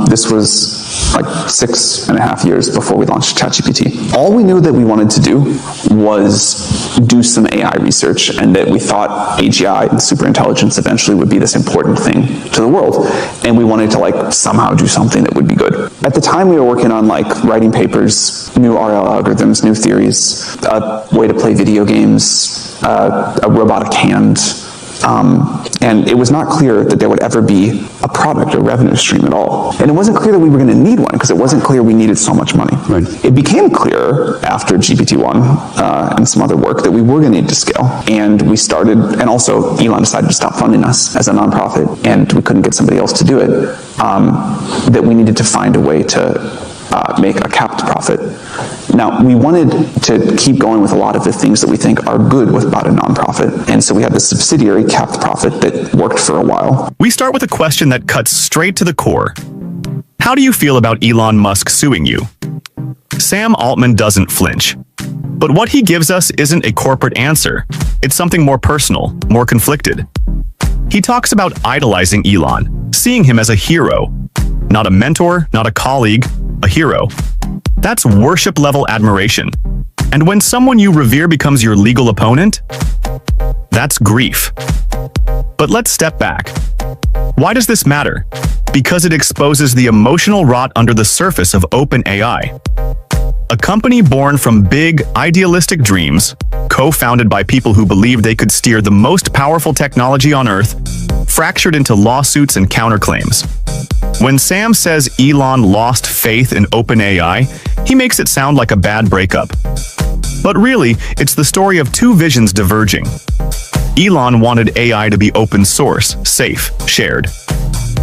This was like 6.5 years before we launched ChatGPT. All we knew that we wanted to do was do some AI research, and that we thought AGI and superintelligence eventually would be this important thing to the world. And we wanted to somehow do something that would be good. At the time, we were working on writing papers, new RL algorithms, new theories, a way to play video games, a robotic hand. And it was not clear that there would ever be a product or revenue stream at all. And it wasn't clear that we were going to need one, because it wasn't clear we needed so much money. Right. It became clear after GPT-1 and some other work that we were going to need to scale. And we started, and also Elon decided to stop funding us as a nonprofit, and we couldn't get somebody else to do it, that we needed to find a way to make a capped profit. Now, we wanted to keep going with a lot of the things that we think are good about a nonprofit, and so we had this subsidiary capped profit that worked for a while. We start with a question that cuts straight to the core. How do you feel about Elon Musk suing you? Sam Altman doesn't flinch. But what he gives us isn't a corporate answer. It's something more personal, more conflicted. He talks about idolizing Elon, seeing him as a hero. Not a mentor, not a colleague, a hero. That's worship-level admiration. And when someone you revere becomes your legal opponent, that's grief. But let's step back. Why does this matter? Because it exposes the emotional rot under the surface of OpenAI. A company born from big, idealistic dreams, co-founded by people who believed they could steer the most powerful technology on Earth, fractured into lawsuits and counterclaims. When Sam says Elon lost faith in OpenAI, he makes it sound like a bad breakup. But really, it's the story of two visions diverging. Elon wanted AI to be open source, safe, shared.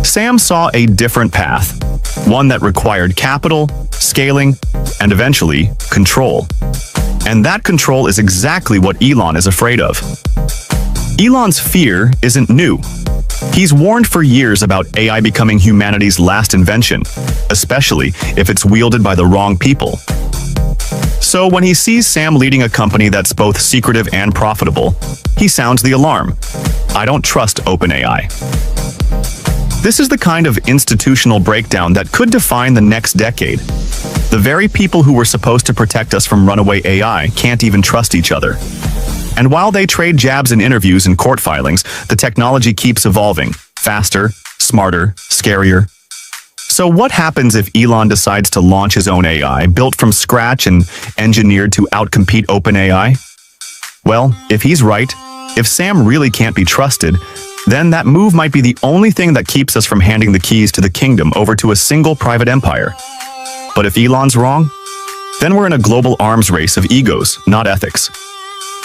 Sam saw a different path, one that required capital, scaling, and eventually, control. And that control is exactly what Elon is afraid of. Elon's fear isn't new. He's warned for years about AI becoming humanity's last invention, especially if it's wielded by the wrong people. So when he sees Sam leading a company that's both secretive and profitable, he sounds the alarm. I don't trust OpenAI. This is the kind of institutional breakdown that could define the next decade. The very people who were supposed to protect us from runaway AI can't even trust each other. And while they trade jabs in interviews and court filings, the technology keeps evolving, faster, smarter, scarier. So what happens if Elon decides to launch his own AI, built from scratch and engineered to outcompete OpenAI? Well, if he's right, If Sam really can't be trusted, then that move might be the only thing that keeps us from handing the keys to the kingdom over to a single private empire. But if Elon's wrong, then we're in a global arms race of egos, not ethics.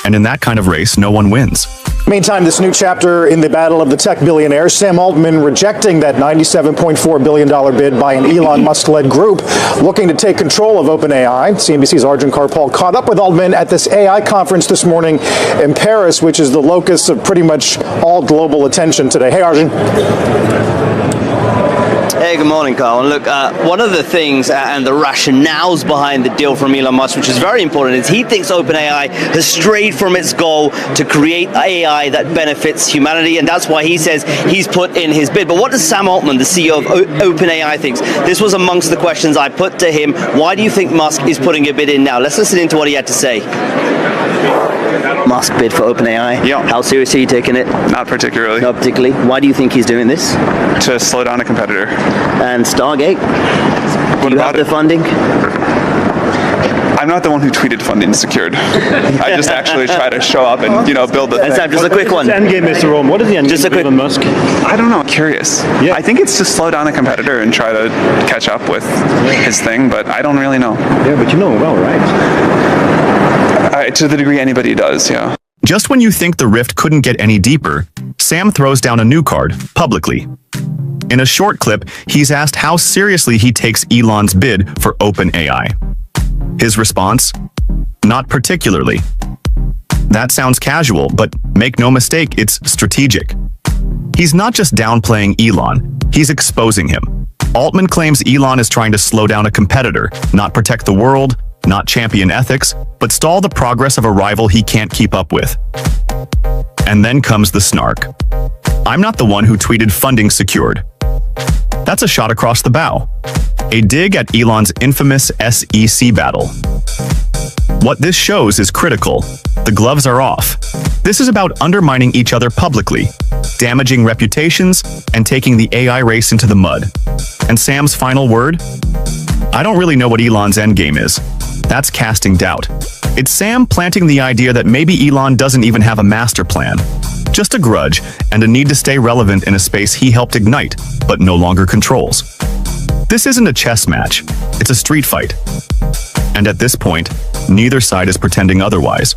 And in that kind of race, no one wins. Meantime, this new chapter in the battle of the tech billionaires, Sam Altman rejecting that $97.4 billion bid by an Elon Musk-led group looking to take control of OpenAI. CNBC's Arjun Karpal caught up with Altman at this AI conference this morning in Paris, which is the locus of pretty much all global attention today. Hey, Arjun. Hey, good morning, Carl. And look, one of the things and the rationales behind the deal from Elon Musk, which is very important, is he thinks OpenAI has strayed from its goal to create AI that benefits humanity, and that's why he says he's put in his bid. But what does Sam Altman, the CEO of OpenAI, thinks? This was amongst the questions I put to him. Why do you think Musk is putting a bid in now? Let's listen into what he had to say. Musk bid for OpenAI. Yeah. How seriously are you taking it? Not particularly. Not particularly. Why do you think he's doing this? To slow down a competitor. And Stargate? Do you have the funding? I'm not the one who tweeted funding secured. I just actually try to show up and, build the thing. Sam, just a quick one. Endgame, Mr. Rome. What is the endgame Just a quick Elon Musk? I don't know. I'm curious. Yeah. I think it's to slow down a competitor and try to catch up with his thing, but I don't really know. Yeah, but you know him well, right? To the degree anybody does, yeah. Just when you think the rift couldn't get any deeper, Sam throws down a new card, publicly. In a short clip, he's asked how seriously he takes Elon's bid for OpenAI. His response? Not particularly. That sounds casual, but make no mistake, it's strategic. He's not just downplaying Elon, he's exposing him. Altman claims Elon is trying to slow down a competitor, not protect the world, not champion ethics, but stall the progress of a rival he can't keep up with. And then comes the snark. I'm not the one who tweeted funding secured. That's a shot across the bow. A dig at Elon's infamous SEC battle. What this shows is critical. The gloves are off. This is about undermining each other publicly, damaging reputations, and taking the AI race into the mud. And Sam's final word? I don't really know what Elon's endgame is. That's casting doubt. It's Sam planting the idea that maybe Elon doesn't even have a master plan. Just a grudge and a need to stay relevant in a space he helped ignite, but no longer controls. This isn't a chess match, it's a street fight. And at this point, neither side is pretending otherwise.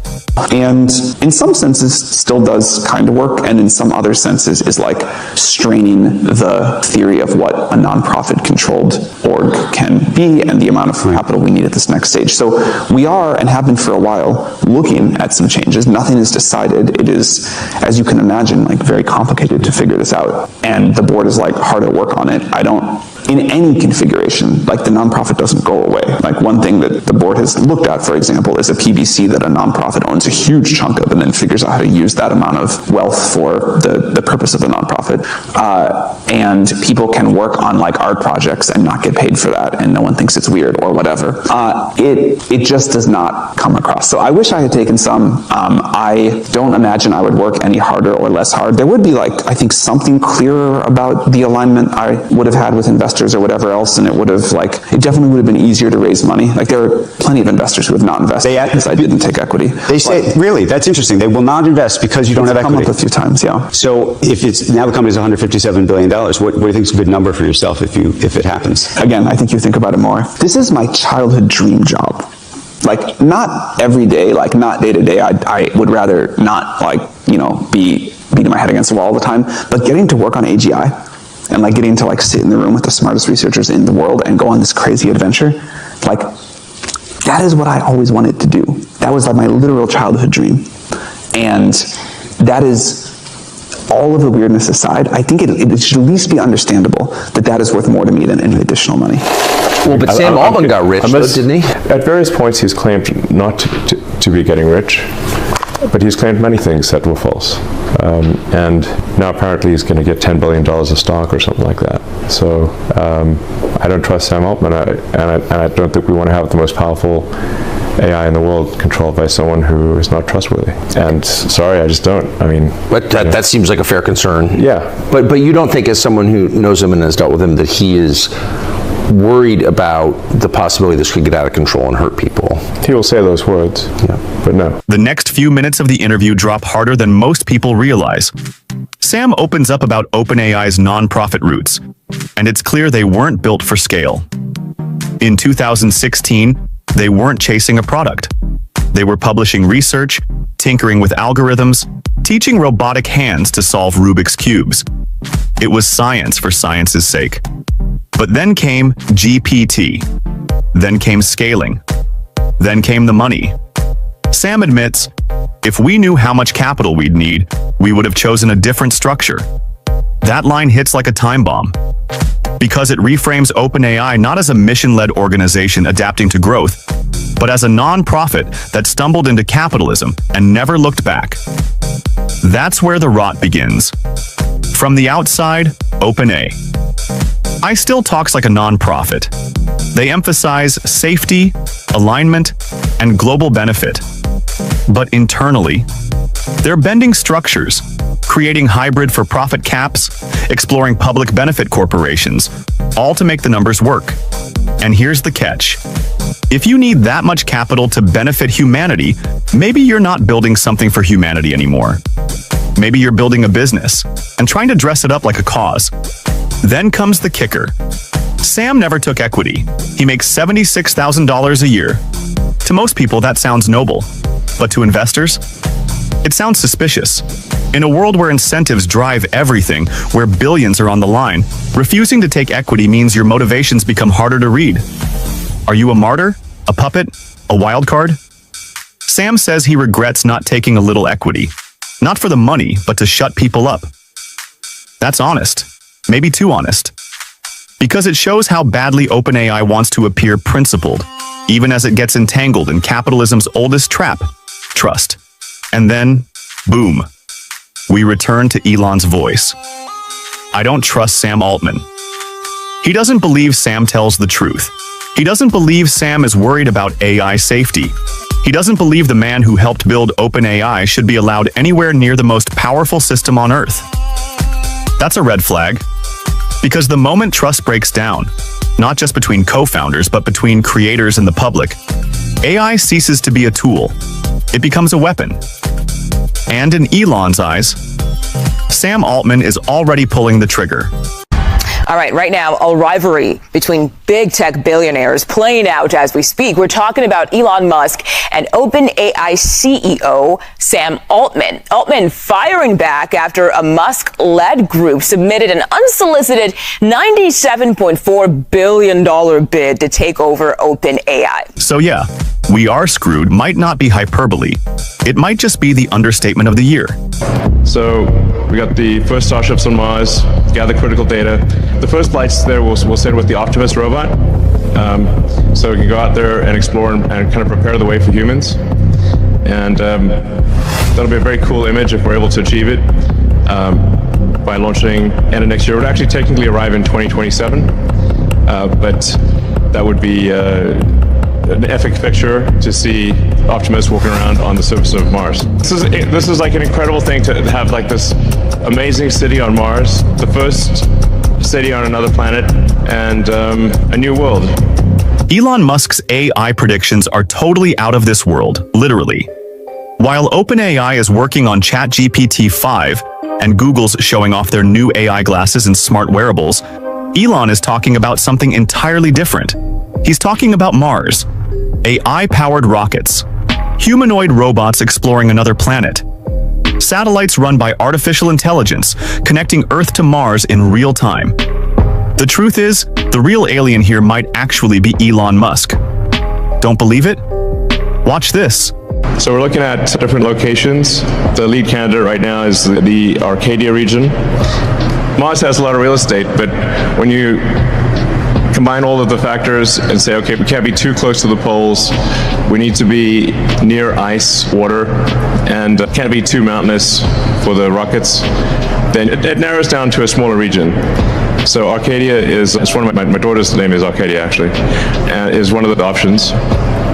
And in some senses still does kind of work, and in some other senses is like straining the theory of what a nonprofit controlled org can be and the amount of capital we need at this next stage. So we are, and have been for a while, looking at some changes. Nothing is decided. It is, as you can imagine, like very complicated to figure this out. And the board is like hard at work on it. In any configuration, like the nonprofit doesn't go away. Like one thing that the board has looked at, for example, is a PBC that a nonprofit owns a huge chunk of and then figures out how to use that amount of wealth for the purpose of the nonprofit. And people can work on like art projects and not get paid for that, and no one thinks it's weird or whatever. It just does not come across. So I wish I had taken some. I don't imagine I would work any harder or less hard. There would be like, I think, something clearer about the alignment I would have had with investors or whatever else, and it definitely would have been easier to raise money. Like there are plenty of investors who have not invested because I didn't take equity. They say, really, that's interesting. They will not invest because you don't have equity. Come up a few times, yeah. So if it's now the company's $157 billion, what do you think is a good number for yourself if it happens? Again, I think you think about it more. This is my childhood dream job. Like not every day, like not day to day. I would rather not be beating my head against the wall all the time. But getting to work on AGI, and like getting to like sit in the room with the smartest researchers in the world and go on this crazy adventure, like that is what I always wanted to do. That was like my literal childhood dream. And that is, all of the weirdness aside, I think it should at least be understandable that is worth more to me than any additional money. Well, but Sam Altman got rich, though, didn't he? At various points he's claimed not to be getting rich, but he's claimed many things that were false. And now apparently he's going to get $10 billion of stock or something like that. So I don't trust Sam Altman, and I don't think we want to have the most powerful AI in the world controlled by someone who is not trustworthy. And sorry, I just don't. I mean, but that seems like a fair concern. Yeah. But you don't think, as someone who knows him and has dealt with him, that he is worried about the possibility this could get out of control and hurt people? He will say those words. Yeah. but no. The next few minutes of the interview drop harder than most people realize. Sam opens up about OpenAI's non-profit roots, and it's clear they weren't built for scale. In 2016, they weren't chasing a product. They were publishing research, tinkering with algorithms, teaching robotic hands to solve Rubik's cubes. It was science for science's sake. But then came GPT. Then came scaling. Then came the money. Sam admits, if we knew how much capital we'd need, we would have chosen a different structure. That line hits like a time bomb, because it reframes OpenAI not as a mission-led organization adapting to growth, but as a non-profit that stumbled into capitalism and never looked back. That's where the rot begins. From the outside, OpenAI still talks like a non-profit. They emphasize safety, alignment, and global benefit. But internally, they're bending structures, creating hybrid for-profit caps, exploring public benefit corporations, all to make the numbers work. And here's the catch. If you need that much capital to benefit humanity, maybe you're not building something for humanity anymore. Maybe you're building a business and trying to dress it up like a cause. Then comes the kicker. Sam never took equity. He makes $76,000 a year. To most people, that sounds noble. But to investors, it sounds suspicious. In a world where incentives drive everything, where billions are on the line, refusing to take equity means your motivations become harder to read. Are you a martyr? A puppet? A wild card? Sam says he regrets not taking a little equity. Not for the money, but to shut people up. That's honest. Maybe too honest. Because it shows how badly OpenAI wants to appear principled, even as it gets entangled in capitalism's oldest trap, trust. And then, boom, we return to Elon's voice. I don't trust Sam Altman. He doesn't believe Sam tells the truth. He doesn't believe Sam is worried about AI safety. He doesn't believe the man who helped build OpenAI should be allowed anywhere near the most powerful system on Earth. That's a red flag. Because the moment trust breaks down, not just between co-founders, but between creators and the public, AI ceases to be a tool. It becomes a weapon. And in Elon's eyes, Sam Altman is already pulling the trigger. All right, right now, a rivalry between big tech billionaires playing out as we speak. We're talking about Elon Musk and OpenAI CEO Sam Altman. Altman firing back after a Musk-led group submitted an unsolicited $97.4 billion bid to take over OpenAI. So yeah, we are screwed might not be hyperbole. It might just be the understatement of the year. So we got the first starships on Mars, gather critical data. The first flights there we'll send with the Optimus robot. So we can go out there and explore and kind of prepare the way for humans. And that'll be a very cool image if we're able to achieve it by launching end of next year. It would actually technically arrive in 2027, but that would be an epic picture to see Optimus walking around on the surface of Mars. This is like an incredible thing to have, like this amazing city on Mars, the first city on another planet, and a new world. Elon Musk's AI predictions are totally out of this world, literally. While OpenAI is working on ChatGPT-5 and Google's showing off their new AI glasses and smart wearables, Elon is talking about something entirely different. He's talking about Mars, AI-powered rockets, humanoid robots exploring another planet, satellites run by artificial intelligence connecting Earth to Mars in real time. The truth is, the real alien here might actually be Elon Musk. Don't believe it? Watch this. So we're looking at different locations. The lead candidate right now is the Arcadia region. Mars has a lot of real estate, but when you combine all of the factors and say, okay, we can't be too close to the poles, we need to be near ice, water, and can't be too mountainous for the rockets, then it narrows down to a smaller region. So Arcadia is, it's one of my daughter's name is Arcadia actually, and is one of the options.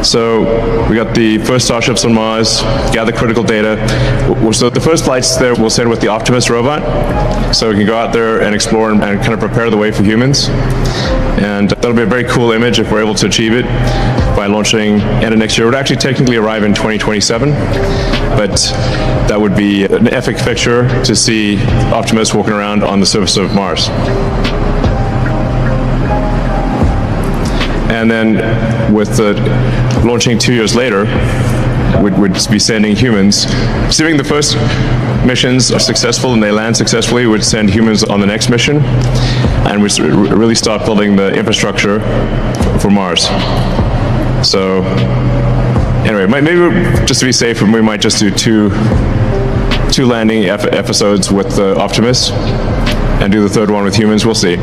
So we got the first starships on Mars, gather critical data. So the first flights there we'll send with the Optimus robot, so we can go out there and explore and kind of prepare the way for humans. And that'll be a very cool image if we're able to achieve it by launching end of next year. It would actually technically arrive in 2027, but that would be an epic picture to see Optimus walking around on the surface of Mars. And then with the launching 2 years later, we'd be sending humans. Assuming the first missions are successful and they land successfully, we'd send humans on the next mission, and we'd really start building the infrastructure for Mars. So anyway, maybe just to be safe, we might just do two landing episodes with the Optimus and do the third one with humans. We'll see.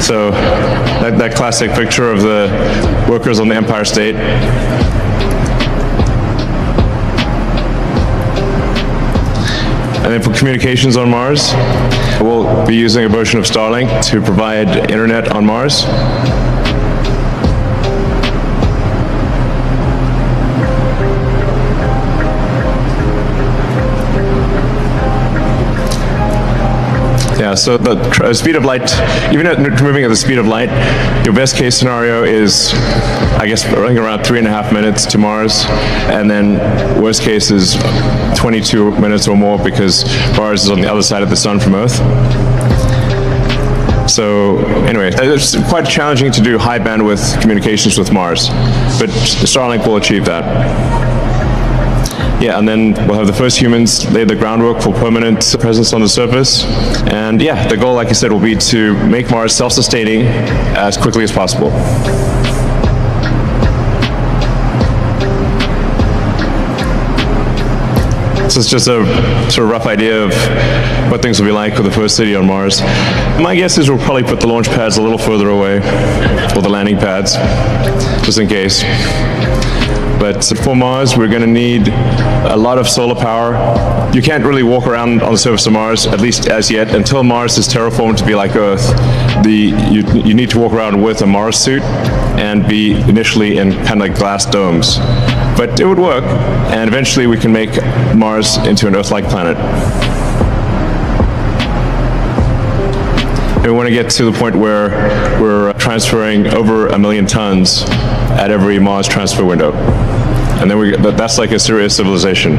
So that classic picture of the workers on the Empire State. And then for communications on Mars, we'll be using a version of Starlink to provide internet on Mars. Yeah, so the speed of light, even at moving at the speed of light, your best case scenario is, I guess, running around 3.5 minutes to Mars, and then worst case is 22 minutes or more because Mars is on the other side of the sun from Earth. So anyway, it's quite challenging to do high bandwidth communications with Mars, but Starlink will achieve that. Yeah, and then we'll have the first humans lay the groundwork for permanent presence on the surface. And yeah, the goal, like I said, will be to make Mars self-sustaining as quickly as possible. This is just a sort of rough idea of what things will be like with the first city on Mars. My guess is we'll probably put the launch pads a little further away, or the landing pads, just in case. But for Mars, we're going to need a lot of solar power. You can't really walk around on the surface of Mars, at least as yet, until Mars is terraformed to be like Earth. You need to walk around with a Mars suit and be initially in kind of like glass domes. But it would work, and eventually we can make Mars into an Earth-like planet. And we want to get to the point where we're transferring over 1 million tons at every Mars transfer window. And then that's like a serious civilization.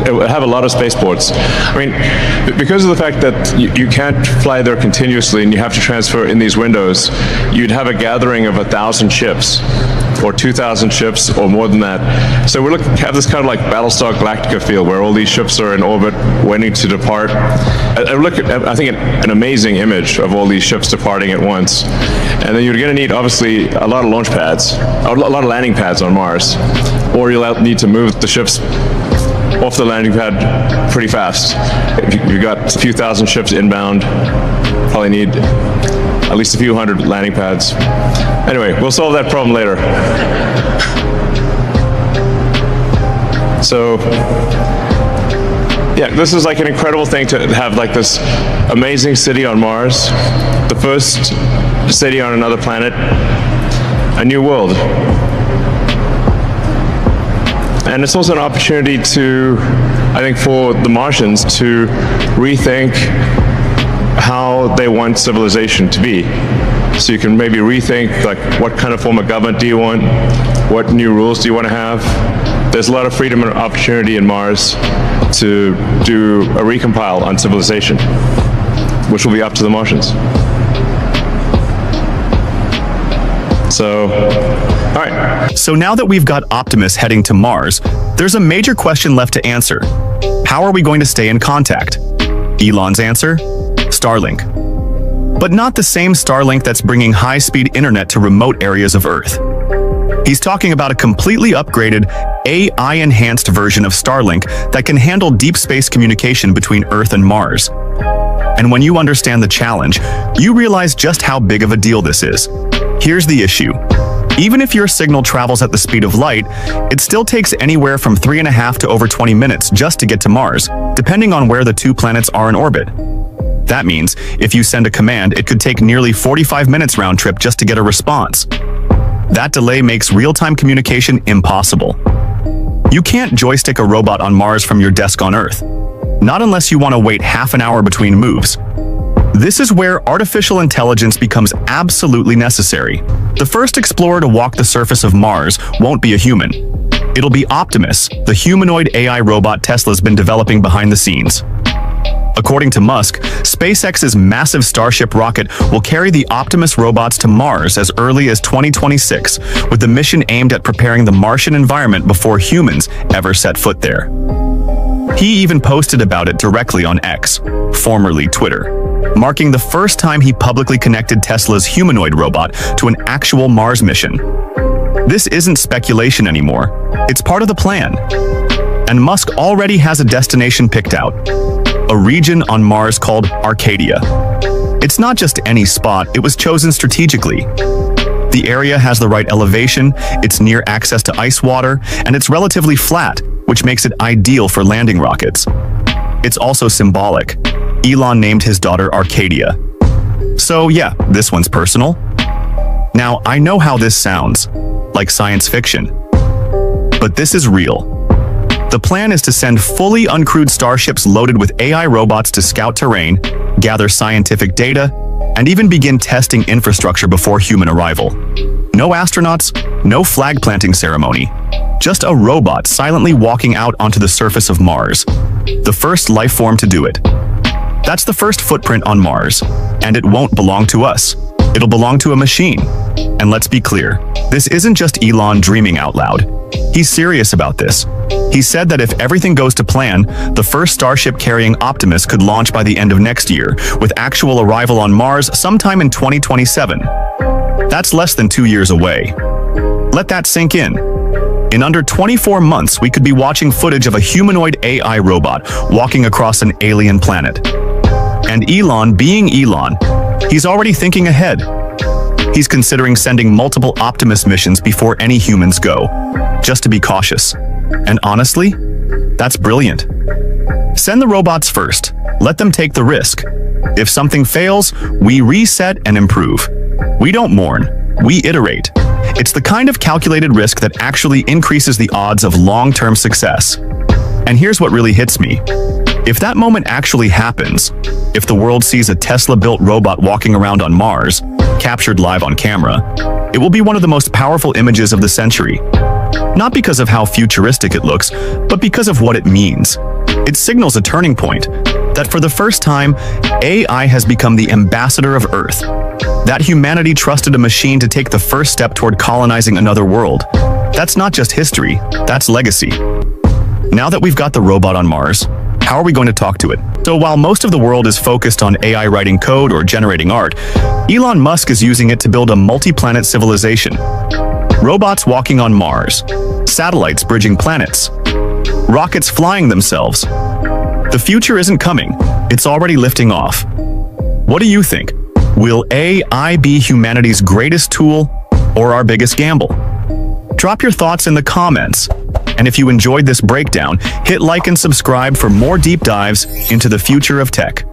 It will have a lot of spaceports. I mean, because of the fact that you can't fly there continuously and you have to transfer in these windows, you'd have a gathering of 1,000 ships or 2,000 ships or more than that. So we have this kind of like Battlestar Galactica feel where all these ships are in orbit waiting to depart. I think an amazing image of all these ships departing at once. And then you're going to need obviously a lot of launch pads, a lot of landing pads on Mars, or you'll need to move the ships off the landing pad pretty fast. You've got a few thousand ships inbound, probably need at least a few hundred landing pads. Anyway, we'll solve that problem later. So, yeah, this is like an incredible thing to have, like this amazing city on Mars, the first city on another planet, a new world. And it's also an opportunity to, I think, for the Martians to rethink how they want civilization to be. So you can maybe rethink, like, what kind of form of government do you want? What new rules do you want to have? There's a lot of freedom and opportunity in Mars to do a recompile on civilization, which will be up to the Martians. So, all right. So now that we've got Optimus heading to Mars, there's a major question left to answer. How are we going to stay in contact? Elon's answer? Starlink. But not the same Starlink that's bringing high-speed internet to remote areas of Earth. He's talking about a completely upgraded, AI-enhanced version of Starlink that can handle deep space communication between Earth and Mars. And when you understand the challenge, you realize just how big of a deal this is. Here's the issue. Even if your signal travels at the speed of light, it still takes anywhere from 3.5 to over 20 minutes just to get to Mars, depending on where the two planets are in orbit. That means, if you send a command, it could take nearly 45 minutes round trip just to get a response. That delay makes real-time communication impossible. You can't joystick a robot on Mars from your desk on Earth. Not unless you want to wait half an hour between moves. This is where artificial intelligence becomes absolutely necessary. The first explorer to walk the surface of Mars won't be a human. It'll be Optimus, the humanoid AI robot Tesla's been developing behind the scenes. According to Musk, SpaceX's massive Starship rocket will carry the Optimus robots to Mars as early as 2026, with the mission aimed at preparing the Martian environment before humans ever set foot there. He even posted about it directly on X, formerly Twitter, marking the first time he publicly connected Tesla's humanoid robot to an actual Mars mission. This isn't speculation anymore. It's part of the plan. And Musk already has a destination picked out, a region on Mars called Arcadia. It's not just any spot, it was chosen strategically. The area has the right elevation, it's near access to ice water, and it's relatively flat, which makes it ideal for landing rockets. It's also symbolic. Elon named his daughter Arcadia. So yeah, this one's personal. Now, I know how this sounds, like science fiction, but this is real. The plan is to send fully uncrewed starships loaded with AI robots to scout terrain, gather scientific data, and even begin testing infrastructure before human arrival. No astronauts, no flag planting ceremony. Just a robot silently walking out onto the surface of Mars. The first life form to do it. That's the first footprint on Mars, and it won't belong to us. It'll belong to a machine. And let's be clear, this isn't just Elon dreaming out loud. He's serious about this. He said that if everything goes to plan, the first Starship carrying Optimus could launch by the end of next year, with actual arrival on Mars sometime in 2027. That's less than 2 years away. Let that sink in. In under 24 months, we could be watching footage of a humanoid AI robot walking across an alien planet. And Elon, being Elon, he's already thinking ahead. He's considering sending multiple Optimus missions before any humans go, just to be cautious. And honestly, that's brilliant. Send the robots first. Let them take the risk. If something fails, we reset and improve. We don't mourn. We iterate. It's the kind of calculated risk that actually increases the odds of long-term success. And here's what really hits me. If that moment actually happens, if the world sees a Tesla-built robot walking around on Mars, captured live on camera, it will be one of the most powerful images of the century. Not because of how futuristic it looks, but because of what it means. It signals a turning point, that for the first time, AI has become the ambassador of Earth. That humanity trusted a machine to take the first step toward colonizing another world. That's not just history, that's legacy. Now that we've got the robot on Mars, how are we going to talk to it? So while most of the world is focused on AI writing code or generating art, Elon Musk is using it to build a multi-planet civilization. Robots walking on Mars, satellites bridging planets, rockets flying themselves. The future isn't coming, it's already lifting off. What do you think? Will AI be humanity's greatest tool or our biggest gamble? Drop your thoughts in the comments. And if you enjoyed this breakdown, hit like and subscribe for more deep dives into the future of tech.